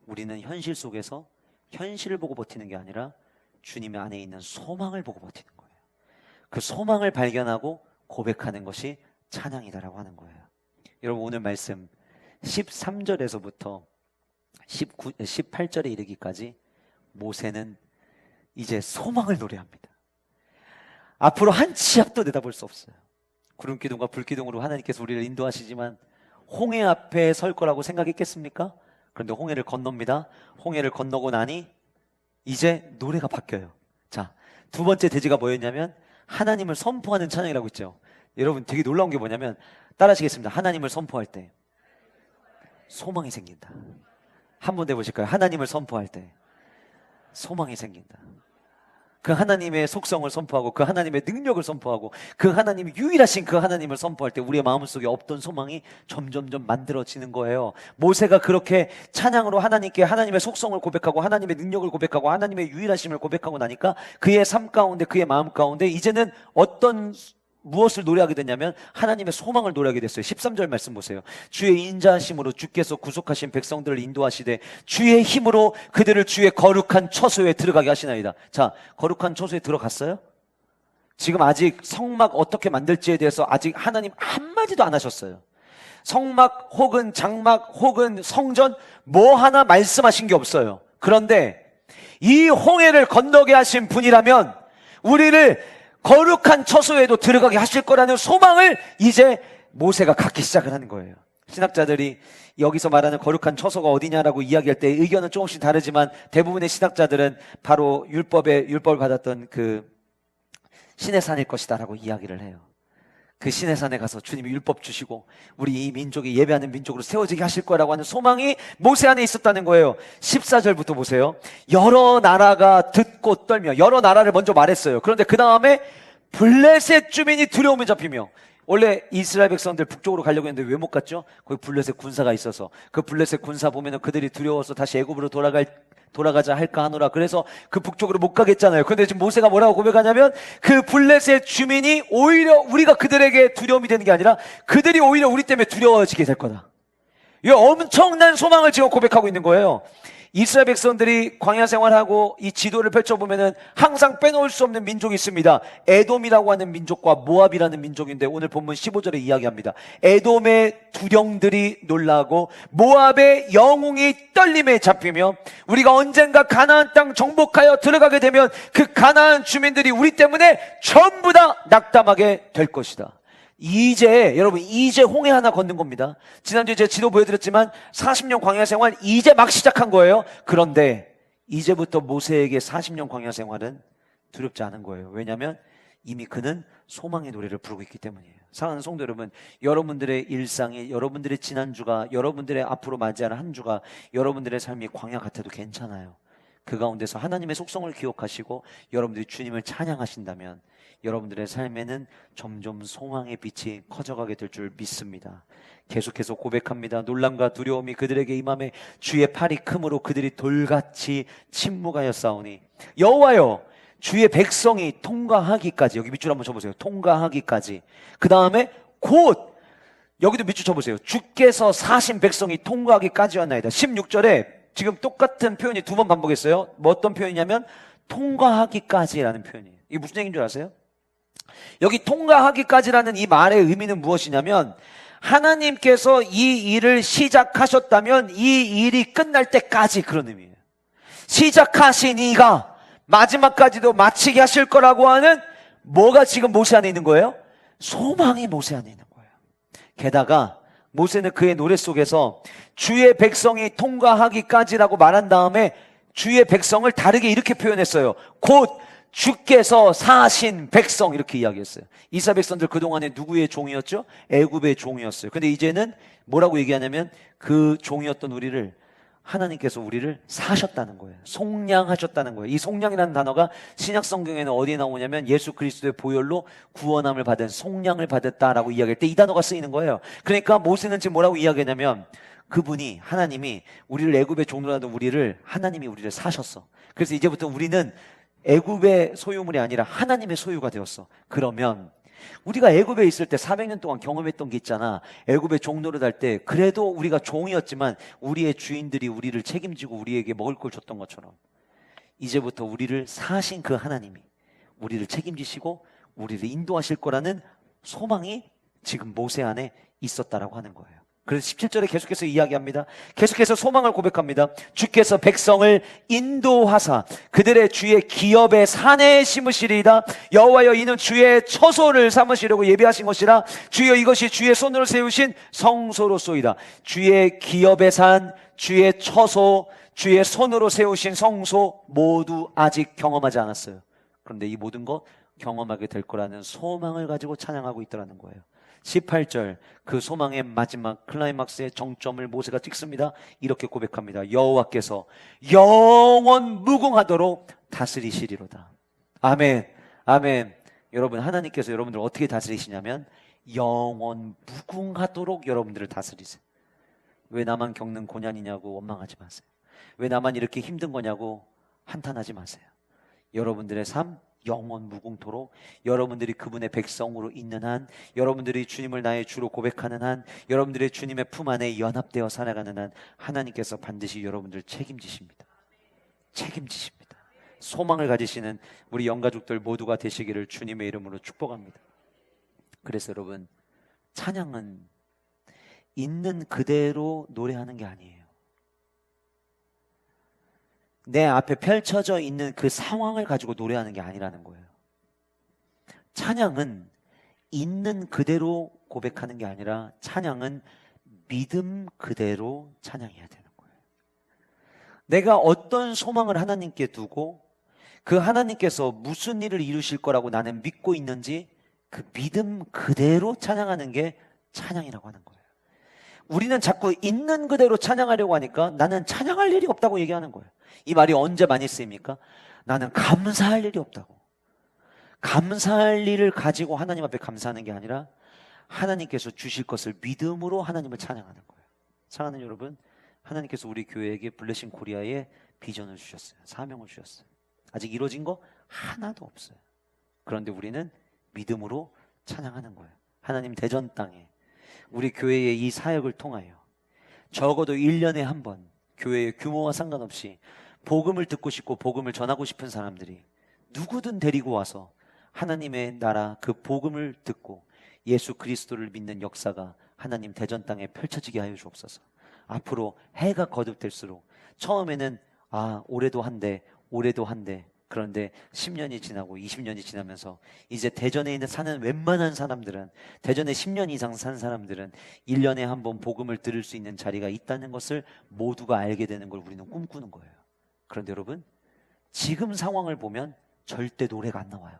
우리는 현실 속에서 현실을 보고 버티는 게 아니라 주님의 안에 있는 소망을 보고 버티는 거예요. 그 소망을 발견하고 고백하는 것이 찬양이다라고 하는 거예요. 여러분, 오늘 말씀 13절에서부터 18절에 이르기까지 모세는 이제 소망을 노래합니다. 앞으로 한 치 앞도 내다볼 수 없어요. 구름기둥과 불기둥으로 하나님께서 우리를 인도하시지만 홍해 앞에 설 거라고 생각했겠습니까? 그런데 홍해를 건넙니다. 홍해를 건너고 나니 이제 노래가 바뀌어요. 자, 두 번째 대지가 뭐였냐면 하나님을 선포하는 찬양이라고 있죠. 여러분 되게 놀라운 게 뭐냐면 따라 하시겠습니다. 하나님을 선포할 때 소망이 생긴다. 한번 해보실까요? 하나님을 선포할 때 소망이 생긴다. 그 하나님의 속성을 선포하고 그 하나님의 능력을 선포하고 그 하나님이 유일하신 그 하나님을 선포할 때 우리의 마음속에 없던 소망이 점점점 만들어지는 거예요. 모세가 그렇게 찬양으로 하나님께 하나님의 속성을 고백하고 하나님의 능력을 고백하고 하나님의 유일하심을 고백하고 나니까 그의 삶 가운데 그의 마음 가운데 이제는 무엇을 노래하게 됐냐면 하나님의 소망을 노래하게 됐어요. 13절 말씀 보세요. 주의 인자하심으로 주께서 구속하신 백성들을 인도하시되 주의 힘으로 그들을 주의 거룩한 처소에 들어가게 하시나이다. 자, 거룩한 처소에 들어갔어요? 지금 아직 성막 어떻게 만들지에 대해서 아직 하나님 한마디도 안 하셨어요. 성막 혹은 장막 혹은 성전 뭐 하나 말씀하신 게 없어요. 그런데 이 홍해를 건너게 하신 분이라면 우리를 거룩한 처소에도 들어가게 하실 거라는 소망을 이제 모세가 갖기 시작을 하는 거예요. 신학자들이 여기서 말하는 거룩한 처소가 어디냐라고 이야기할 때 의견은 조금씩 다르지만 대부분의 신학자들은 바로 율법을 받았던 그 시내산일 것이다라고 이야기를 해요. 그 시내산에 가서 주님이 율법 주시고 우리 이 민족이 예배하는 민족으로 세워지게 하실 거라고 하는 소망이 모세 안에 있었다는 거예요. 14절부터 보세요. 여러 나라가 듣고 떨며 여러 나라를 먼저 말했어요. 그런데 그 다음에 블레셋 주민이 두려움에 잡히며 원래 이스라엘 백성들 북쪽으로 가려고 했는데 왜 못 갔죠? 거기 블레셋 군사가 있어서 그 블레셋 군사 보면은 그들이 두려워서 다시 애굽으로 돌아가자 할까 하노라. 그래서 그 북쪽으로 못 가겠잖아요. 그런데 지금 모세가 뭐라고 고백하냐면 그 블레셋 주민이 오히려 우리가 그들에게 두려움이 되는 게 아니라 그들이 오히려 우리 때문에 두려워지게 될 거다. 이 엄청난 소망을 지금 고백하고 있는 거예요. 이스라엘 백성들이 광야 생활하고 이 지도를 펼쳐보면은 항상 빼놓을 수 없는 민족이 있습니다. 에돔이라고 하는 민족과 모압이라는 민족인데 오늘 본문 15절에 이야기합니다. 에돔의 두령들이 놀라고 모압의 영웅이 떨림에 잡히며 우리가 언젠가 가나안 땅 정복하여 들어가게 되면 그 가나안 주민들이 우리 때문에 전부 다 낙담하게 될 것이다. 여러분 이제 홍해 하나 걷는 겁니다. 지난주에 제가 지도 보여드렸지만 40년 광야 생활 이제 막 시작한 거예요. 그런데 이제부터 모세에게 40년 광야 생활은 두렵지 않은 거예요. 왜냐하면 이미 그는 소망의 노래를 부르고 있기 때문이에요. 사랑하는 성도 여러분, 여러분들의 일상이, 여러분들의 지난주가, 여러분들의 앞으로 맞이하는 한 주가 여러분들의 삶이 광야 같아도 괜찮아요. 그 가운데서 하나님의 속성을 기억하시고 여러분들이 주님을 찬양하신다면 여러분들의 삶에는 점점 소망의 빛이 커져가게 될 줄 믿습니다. 계속해서 고백합니다. 놀람과 두려움이 그들에게 임함에 주의 팔이 크므로 그들이 돌같이 침묵하였사오니 여호와여 주의 백성이 통과하기까지, 여기 밑줄 한번 쳐보세요. 통과하기까지. 그 다음에 곧, 여기도 밑줄 쳐보세요. 주께서 사신 백성이 통과하기까지였나이다. 16절에 지금 똑같은 표현이 두 번 반복했어요. 뭐 어떤 표현이냐면 통과하기까지라는 표현이에요. 이게 무슨 얘기인 줄 아세요? 여기 통과하기까지라는 이 말의 의미는 무엇이냐면 하나님께서 이 일을 시작하셨다면 이 일이 끝날 때까지, 그런 의미예요. 시작하신 이가 마지막까지도 마치게 하실 거라고 하는 뭐가 지금 모세 안에 있는 거예요? 소망이 모세 안에 있는 거예요. 게다가 모세는 그의 노래 속에서 주의 백성이 통과하기까지라고 말한 다음에 주의 백성을 다르게 이렇게 표현했어요. 곧 주께서 사신 백성, 이렇게 이야기했어요. 이스라엘 백성들 그동안에 누구의 종이었죠? 애굽의 종이었어요. 근데 이제는 뭐라고 얘기하냐면 그 종이었던 우리를 하나님께서 우리를 사셨다는 거예요. 속량하셨다는 거예요. 이 속량이라는 단어가 신약 성경에는 어디에 나오냐면 예수 그리스도의 보혈로 구원함을 받은, 속량을 받았다라고 이야기할 때 이 단어가 쓰이는 거예요. 그러니까 모세는 지금 뭐라고 이야기하냐면 그분이, 하나님이 우리를 애굽의 종으로 하던 우리를, 하나님이 우리를 사셨어. 그래서 이제부터 우리는 애굽의 소유물이 아니라 하나님의 소유가 되었어. 그러면 우리가 애굽에 있을 때 400년 동안 경험했던 게 있잖아. 애굽의 종노릇 할 때 그래도 우리가 종이었지만 우리의 주인들이 우리를 책임지고 우리에게 먹을 걸 줬던 것처럼 이제부터 우리를 사신 그 하나님이 우리를 책임지시고 우리를 인도하실 거라는 소망이 지금 모세 안에 있었다라고 하는 거예요. 그래서 17절에 계속해서 이야기합니다. 계속해서 소망을 고백합니다. 주께서 백성을 인도하사 그들의 주의 기업의 산에 심으시리이다. 여호와여 이는 주의 처소를 삼으시려고 예비하신 것이라. 주여 이것이 주의 손으로 세우신 성소로소이다. 주의 기업의 산, 주의 처소, 주의 손으로 세우신 성소 모두 아직 경험하지 않았어요. 그런데 이 모든 것 경험하게 될 거라는 소망을 가지고 찬양하고 있더라는 거예요. 18절 그 소망의 마지막 클라이막스의 정점을 모세가 찍습니다. 이렇게 고백합니다. 여호와께서 영원 무궁하도록 다스리시리로다. 아멘, 아멘. 여러분, 하나님께서 여러분들 어떻게 다스리시냐면 영원 무궁하도록 여러분들을 다스리세요. 왜 나만 겪는 고난이냐고 원망하지 마세요. 왜 나만 이렇게 힘든 거냐고 한탄하지 마세요. 여러분들의 삶 영원 무궁토록, 여러분들이 그분의 백성으로 있는 한, 여러분들이 주님을 나의 주로 고백하는 한, 여러분들의 주님의 품 안에 연합되어 살아가는 한 하나님께서 반드시 여러분들 책임지십니다. 책임지십니다. 소망을 가지시는 우리 영가족들 모두가 되시기를 주님의 이름으로 축복합니다. 그래서 여러분, 찬양은 있는 그대로 노래하는 게 아니에요. 내 앞에 펼쳐져 있는 그 상황을 가지고 노래하는 게 아니라는 거예요. 찬양은 있는 그대로 고백하는 게 아니라 찬양은 믿음 그대로 찬양해야 되는 거예요. 내가 어떤 소망을 하나님께 두고 그 하나님께서 무슨 일을 이루실 거라고 나는 믿고 있는지 그 믿음 그대로 찬양하는 게 찬양이라고 하는 거예요. 우리는 자꾸 있는 그대로 찬양하려고 하니까 나는 찬양할 일이 없다고 얘기하는 거예요. 이 말이 언제 많이 쓰입니까? 나는 감사할 일이 없다고. 감사할 일을 가지고 하나님 앞에 감사하는 게 아니라 하나님께서 주실 것을 믿음으로 하나님을 찬양하는 거예요. 사랑하는 여러분, 하나님께서 우리 교회에게 블레싱 코리아의 비전을 주셨어요. 사명을 주셨어요. 아직 이루어진 거 하나도 없어요. 그런데 우리는 믿음으로 찬양하는 거예요. 하나님 대전 땅에 우리 교회의 이 사역을 통하여 적어도 1년에 한 번 교회의 규모와 상관없이 복음을 듣고 싶고 복음을 전하고 싶은 사람들이 누구든 데리고 와서 하나님의 나라 그 복음을 듣고 예수 그리스도를 믿는 역사가 하나님 대전 땅에 펼쳐지게 하여 주옵소서. 앞으로 해가 거듭될수록 처음에는 올해도 한데 그런데 10년이 지나고 20년이 지나면서 이제 대전에 사는 웬만한 사람들은, 대전에 10년 이상 산 사람들은 1년에 한 번 복음을 들을 수 있는 자리가 있다는 것을 모두가 알게 되는 걸 우리는 꿈꾸는 거예요. 그런데 여러분, 지금 상황을 보면 절대 노래가 안 나와요.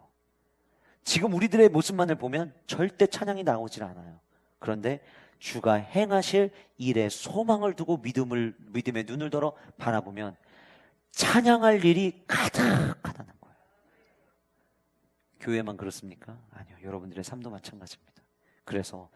지금 우리들의 모습만을 보면 절대 찬양이 나오질 않아요. 그런데 주가 행하실 일에 소망을 두고 믿음의 눈을 들어 바라보면 찬양할 일이 가득하다는 거예요. 교회만 그렇습니까? 아니요. 여러분들의 삶도 마찬가지입니다. 그래서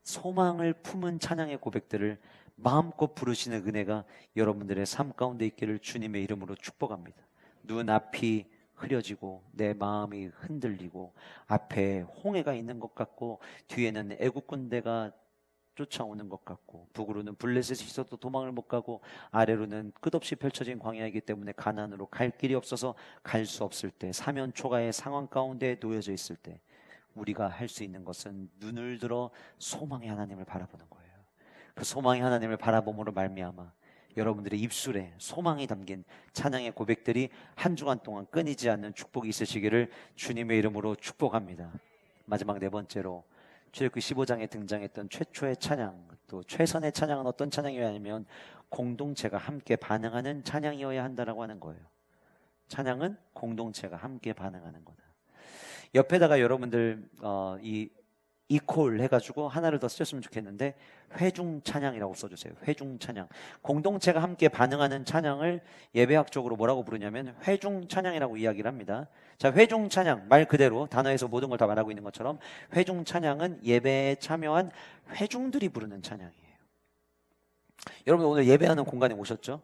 소망을 품은 찬양의 고백들을 마음껏 부르시는 은혜가 여러분들의 삶 가운데 있기를 주님의 이름으로 축복합니다. 눈앞이 흐려지고 내 마음이 흔들리고 앞에 홍해가 있는 것 같고 뒤에는 애국 군대가 쫓아오는 것 같고 북으로는 블레셋이 있어도 도망을 못 가고 아래로는 끝없이 펼쳐진 광야이기 때문에 가나안으로 갈 길이 없어서 갈 수 없을 때, 사면초가의 상황 가운데 놓여져 있을 때 우리가 할 수 있는 것은 눈을 들어 소망의 하나님을 바라보는 거예요. 그 소망의 하나님을 바라봄으로 말미암아 여러분들의 입술에 소망이 담긴 찬양의 고백들이 한 주간 동안 끊이지 않는 축복이 있으시기를 주님의 이름으로 축복합니다. 마지막 네 번째로 출애굽기 15장에 등장했던 최초의 찬양, 또 최선의 찬양은 어떤 찬양이냐면 공동체가 함께 반응하는 찬양이어야 한다라고 하는 거예요. 찬양은 공동체가 함께 반응하는 거다. 옆에다가 여러분들 이퀄 해가지고 하나를 더 쓰셨으면 좋겠는데 회중 찬양이라고 써주세요. 회중 찬양. 공동체가 함께 반응하는 찬양을 예배학적으로 뭐라고 부르냐면 회중 찬양이라고 이야기를 합니다. 자, 회중 찬양 말 그대로 단어에서 모든 걸 다 말하고 있는 것처럼 회중 찬양은 예배에 참여한 회중들이 부르는 찬양이에요. 여러분 오늘 예배하는 공간에 오셨죠?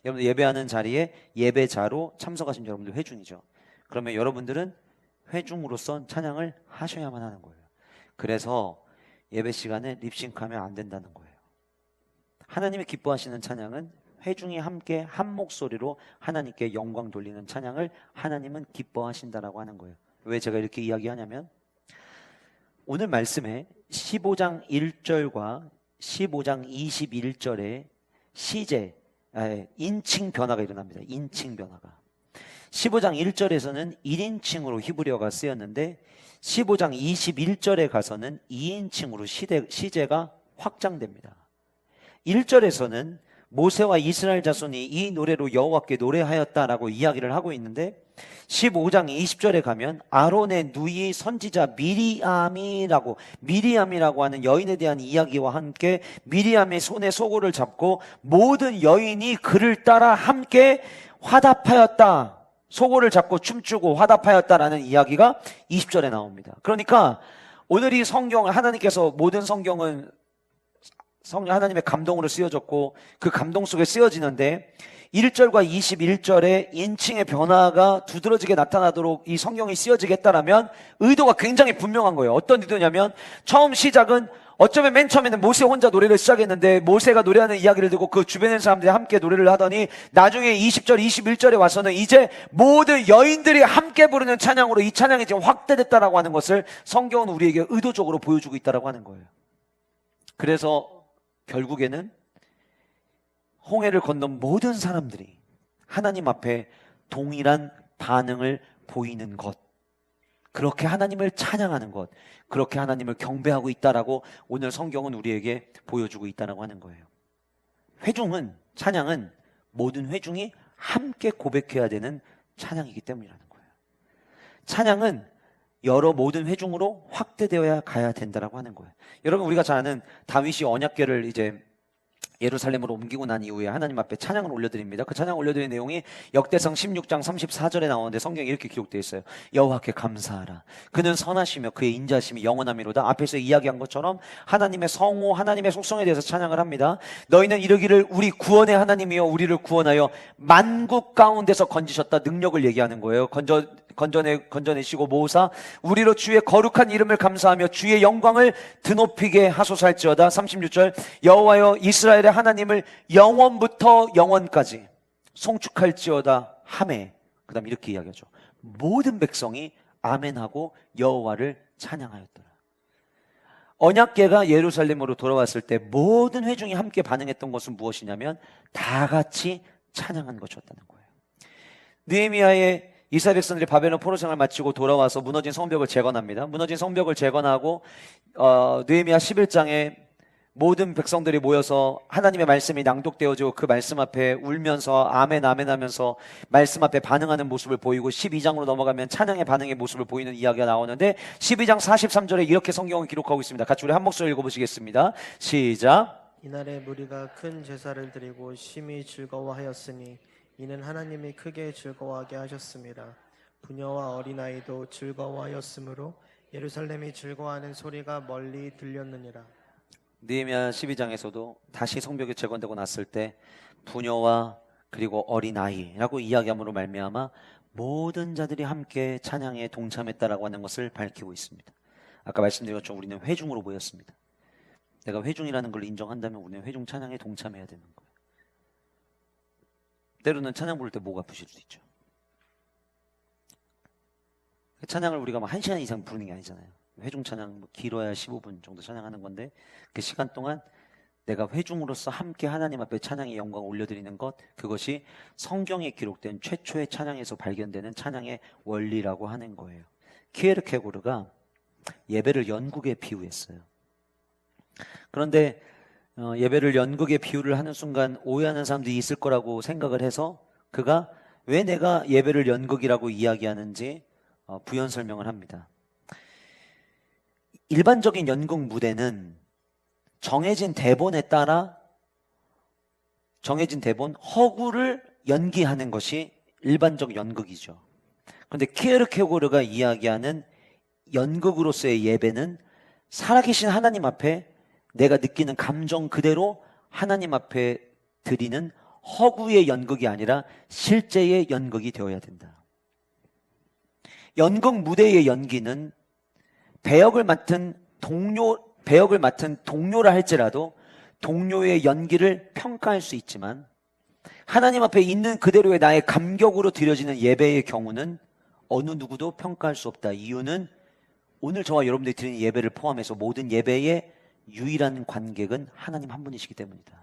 여러분 예배하는 자리에 예배자로 참석하신 여러분들 회중이죠. 그러면 여러분들은 회중으로서 찬양을 하셔야만 하는 거예요. 그래서 예배 시간에 립싱크하면 안 된다는 거예요. 하나님이 기뻐하시는 찬양은 회중이 함께 한 목소리로 하나님께 영광 돌리는 찬양을 하나님은 기뻐하신다라고 하는 거예요. 왜 제가 이렇게 이야기하냐면 오늘 말씀에 15장 1절과 15장 21절에 인칭 변화가 일어납니다. 인칭 변화가. 15장 1절에서는 1인칭으로 히브리어가 쓰였는데 15장 21절에 가서는 2인칭으로 시제가 확장됩니다. 1절에서는 모세와 이스라엘 자손이 이 노래로 여호와께 노래하였다라고 이야기를 하고 있는데 15장 20절에 가면 아론의 누이 선지자 미리암이라고 하는 여인에 대한 이야기와 함께 미리암의 손에 소고를 잡고 모든 여인이 그를 따라 함께 화답하였다. 소고를 잡고 춤추고 화답하였다라는 이야기가 20절에 나옵니다. 그러니까 오늘 이 성경, 하나님께서 모든 성경은 하나님의 감동으로 쓰여졌고 그 감동 속에 쓰여지는데 1절과 21절에 인칭의 변화가 두드러지게 나타나도록 이 성경이 쓰여지겠다라면 의도가 굉장히 분명한 거예요. 어떤 의도냐면 처음 시작은 어쩌면 맨 처음에는 모세 혼자 노래를 시작했는데 모세가 노래하는 이야기를 듣고 그 주변의 사람들이 함께 노래를 하더니 나중에 20절, 21절에 와서는 이제 모든 여인들이 함께 부르는 찬양으로 이 찬양이 지금 확대됐다라고 하는 것을 성경은 우리에게 의도적으로 보여주고 있다라고 하는 거예요. 그래서 결국에는 홍해를 건넌 모든 사람들이 하나님 앞에 동일한 반응을 보이는 것, 그렇게 하나님을 찬양하는 것, 그렇게 하나님을 경배하고 있다라고 오늘 성경은 우리에게 보여주고 있다라고 하는 거예요. 찬양은 모든 회중이 함께 고백해야 되는 찬양이기 때문이라는 거예요. 찬양은 여러 모든 회중으로 확대되어야 가야 된다라고 하는 거예요. 여러분, 우리가 잘 아는 다윗이 언약궤를 이제 예루살렘으로 옮기고 난 이후에 하나님 앞에 찬양을 올려드립니다. 그 찬양 올려드린 내용이 역대상 16장 34절에 나오는데 성경에 이렇게 기록되어 있어요. 여호와께 감사하라. 그는 선하시며 그의 인자심이 영원하미로다. 앞에서 이야기한 것처럼 하나님의 성호, 하나님의 속성에 대해서 찬양을 합니다. 너희는 이르기를 우리 구원의 하나님이여 우리를 구원하여 만국 가운데서 건지셨다. 능력을 얘기하는 거예요. 건져내시고 모으사 우리로 주의 거룩한 이름을 감사하며 주의 영광을 드높이게 하소서할지어다. 36절 여호와여 이스라엘의 하나님을 영원부터 영원까지 송축할지어다 하매. 그 다음 이렇게 이야기하죠. 모든 백성이 아멘하고 여호와를 찬양하였더라. 언약궤가 예루살렘으로 돌아왔을 때 모든 회중이 함께 반응했던 것은 무엇이냐면 다 같이 찬양한 것이었다는 거예요. 느헤미야의 이스라엘 백성들이 바벨론 포로 생활을 마치고 돌아와서 무너진 성벽을 재건합니다. 무너진 성벽을 재건하고 느헤미야 11장에 모든 백성들이 모여서 하나님의 말씀이 낭독되어지고 그 말씀 앞에 울면서 아멘 아멘 하면서 말씀 앞에 반응하는 모습을 보이고 12장으로 넘어가면 찬양의 반응의 모습을 보이는 이야기가 나오는데 12장 43절에 이렇게 성경을 기록하고 있습니다. 같이 우리 한 목소리 읽어보시겠습니다. 시작. 이날에 무리가 큰 제사를 드리고 심히 즐거워하였으니 이는 하나님이 크게 즐거워하게 하셨습니다. 부녀와 어린아이도 즐거워하였으므로 예루살렘이 즐거워하는 소리가 멀리 들렸느니라. 느헤미야 12장에서도 다시 성벽이 재건되고 났을 때 부녀와 그리고 어린아이라고 이야기함으로 말미암아 모든 자들이 함께 찬양에 동참했다라고 하는 것을 밝히고 있습니다. 아까 말씀드린 것처럼 우리는 회중으로 모였습니다. 내가 회중이라는 걸 인정한다면 우리는 회중 찬양에 동참해야 되는 거예요. 때로는 찬양 부를 때 목 아프실 수도 있죠. 찬양을 우리가 막 1시간 이상 부르는 게 아니잖아요. 회중 찬양 길어야 15분 정도 찬양하는 건데 그 시간 동안 내가 회중으로서 함께 하나님 앞에 찬양의 영광을 올려드리는 것, 그것이 성경에 기록된 최초의 찬양에서 발견되는 찬양의 원리라고 하는 거예요. 키에르케고르가 예배를 연극에 비유했어요. 그런데 예배를 연극에 비유를 하는 순간 오해하는 사람들이 있을 거라고 생각을 해서 그가 왜 내가 예배를 연극이라고 이야기하는지 부연 설명을 합니다. 일반적인 연극 무대는 정해진 대본에 따라 정해진 대본 허구를 연기하는 것이 일반적 연극이죠. 그런데 키에르케고르가 이야기하는 연극으로서의 예배는 살아계신 하나님 앞에 내가 느끼는 감정 그대로 하나님 앞에 드리는 허구의 연극이 아니라 실제의 연극이 되어야 된다. 연극 무대의 연기는 배역을 맡은 동료라 할지라도 동료의 연기를 평가할 수 있지만 하나님 앞에 있는 그대로의 나의 감격으로 드려지는 예배의 경우는 어느 누구도 평가할 수 없다. 이유는 오늘 저와 여러분들이 드리는 예배를 포함해서 모든 예배의 유일한 관객은 하나님 한 분이시기 때문이다.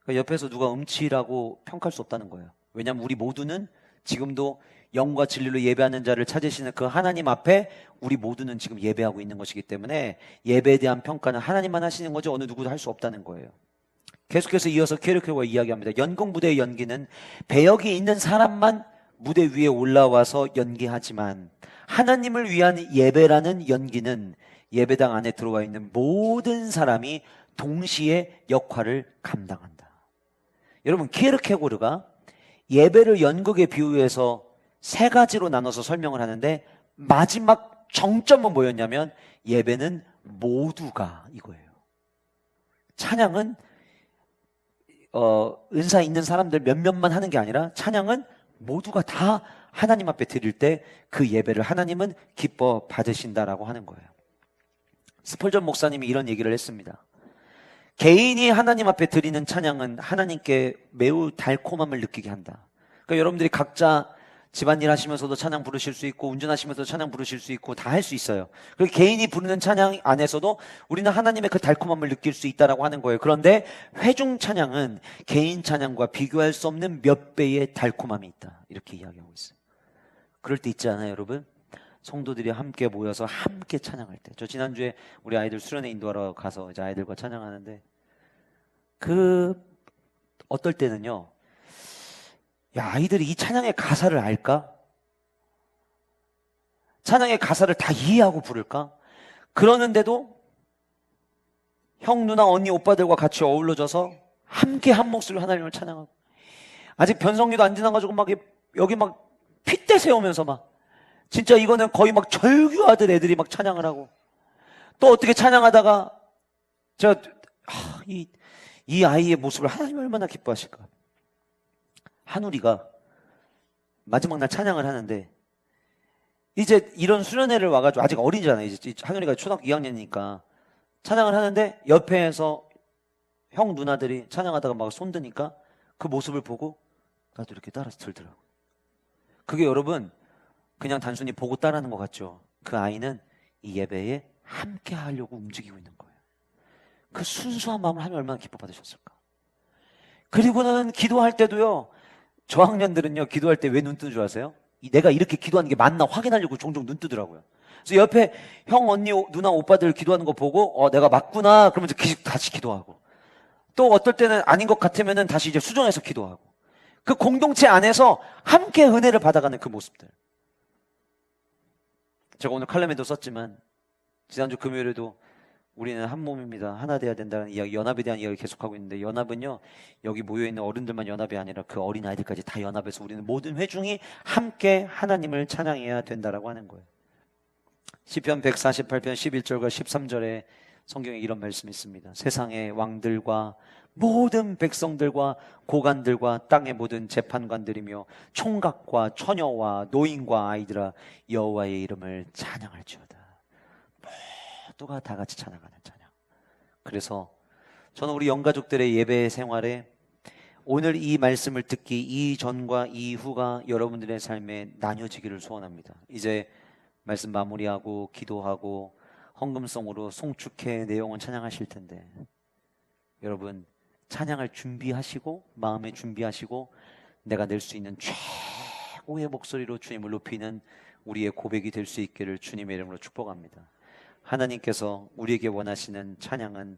그러니까 옆에서 누가 음치라고 평가할 수 없다는 거예요. 왜냐하면 우리 모두는 지금도 영과 진리로 예배하는 자를 찾으시는 그 하나님 앞에 우리 모두는 지금 예배하고 있는 것이기 때문에 예배에 대한 평가는 하나님만 하시는 거지 어느 누구도 할 수 없다는 거예요. 계속해서 이어서 케르케고가 이야기합니다. 연극 무대의 연기는 배역이 있는 사람만 무대 위에 올라와서 연기하지만 하나님을 위한 예배라는 연기는 예배당 안에 들어와 있는 모든 사람이 동시에 역할을 감당한다. 여러분, 키에르케고르가 예배를 연극에 비유해서 세 가지로 나눠서 설명을 하는데 마지막 정점은 뭐였냐면 예배는 모두가 이거예요. 찬양은 은사 있는 사람들 몇몇만 하는 게 아니라 찬양은 모두가 다 하나님 앞에 드릴 때 그 예배를 하나님은 기뻐 받으신다라고 하는 거예요. 스펄전 목사님이 이런 얘기를 했습니다. 개인이 하나님 앞에 드리는 찬양은 하나님께 매우 달콤함을 느끼게 한다. 그러니까 여러분들이 각자 집안일 하시면서도 찬양 부르실 수 있고 운전하시면서도 찬양 부르실 수 있고 다 할 수 있어요. 그리고 개인이 부르는 찬양 안에서도 우리는 하나님의 그 달콤함을 느낄 수 있다라고 하는 거예요. 그런데 회중 찬양은 개인 찬양과 비교할 수 없는 몇 배의 달콤함이 있다. 이렇게 이야기하고 있어요. 그럴 때 있지 않아요, 여러분? 성도들이 함께 모여서 함께 찬양할 때. 저 지난주에 우리 아이들 수련회 인도하러 가서 이제 아이들과 찬양하는데 어떨 때는요. 야, 아이들이 이 찬양의 가사를 알까? 찬양의 가사를 다 이해하고 부를까? 그러는데도 형, 누나, 언니, 오빠들과 같이 어우러져서 함께 한 목소리로 하나님을 찬양하고 아직 변성기도 안 지나가지고 막 여기 막 핏대 세우면서 막 진짜 이거는 거의 막 절규하듯 애들이 막 찬양을 하고 또 어떻게 찬양하다가 이 아이의 모습을 하나님 얼마나 기뻐하실까? 한우리가 마지막 날 찬양을 하는데 이제 이런 수련회를 와가지고 아직 어리잖아요. 이제 한우리가 초등학교 2학년이니까 찬양을 하는데 옆에서 형 누나들이 찬양하다가 막 손드니까 그 모습을 보고 나도 이렇게 따라서 들더라고. 그게 여러분 그냥 단순히 보고 따라하는 것 같죠. 그 아이는 이 예배에 함께 하려고 움직이고 있는 거예요. 그 순수한 마음을 하나님 얼마나 기뻐 받으셨을까. 그리고는 기도할 때도요. 저학년들은요 기도할 때 왜 눈 뜨는 줄 아세요? 내가 이렇게 기도하는 게 맞나 확인하려고 종종 눈 뜨더라고요. 그래서 옆에 형, 언니, 누나, 오빠들 기도하는 거 보고 내가 맞구나 그러면서 다시 기도하고 또 어떨 때는 아닌 것 같으면은 다시 이제 수정해서 기도하고 그 공동체 안에서 함께 은혜를 받아가는 그 모습들. 제가 오늘 칼럼에도 썼지만 지난주 금요일에도 우리는 한 몸입니다. 하나 돼야 된다는 이야기, 연합에 대한 이야기를 계속하고 있는데 연합은요. 여기 모여있는 어른들만 연합이 아니라 그 어린아이들까지 다 연합해서 우리는 모든 회중이 함께 하나님을 찬양해야 된다라고 하는 거예요. 시편 148편 11절과 13절에 성경에 이런 말씀이 있습니다. 세상의 왕들과 모든 백성들과 고관들과 땅의 모든 재판관들이며 총각과 처녀와 노인과 아이들아 여호와의 이름을 찬양할지어다. 모두가 다 같이 찬양하는 찬양. 그래서 저는 우리 영가족들의 예배 생활에 오늘 이 말씀을 듣기 이전과 이후가 여러분들의 삶에 나뉘어지기를 소원합니다. 이제 말씀 마무리하고 기도하고 헌금성으로 송축회 내용은 찬양하실 텐데 여러분 찬양을 준비하시고 마음에 준비하시고 내가 낼 수 있는 최고의 목소리로 주님을 높이는 우리의 고백이 될 수 있기를 주님의 이름으로 축복합니다. 하나님께서 우리에게 원하시는 찬양은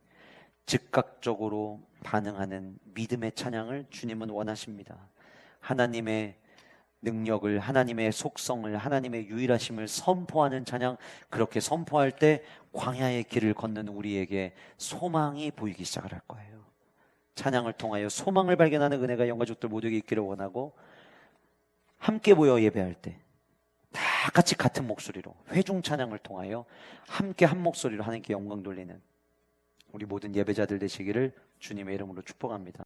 즉각적으로 반응하는 믿음의 찬양을 주님은 원하십니다. 하나님의 능력을, 하나님의 속성을, 하나님의 유일하심을 선포하는 찬양, 그렇게 선포할 때 광야의 길을 걷는 우리에게 소망이 보이기 시작을 할 거예요. 찬양을 통하여 소망을 발견하는 은혜가 영가족들 모두에게 있기를 원하고 함께 모여 예배할 때 다 같이 같은 목소리로 회중 찬양을 통하여 함께 한 목소리로 하나님께 영광 돌리는 우리 모든 예배자들 되시기를 주님의 이름으로 축복합니다.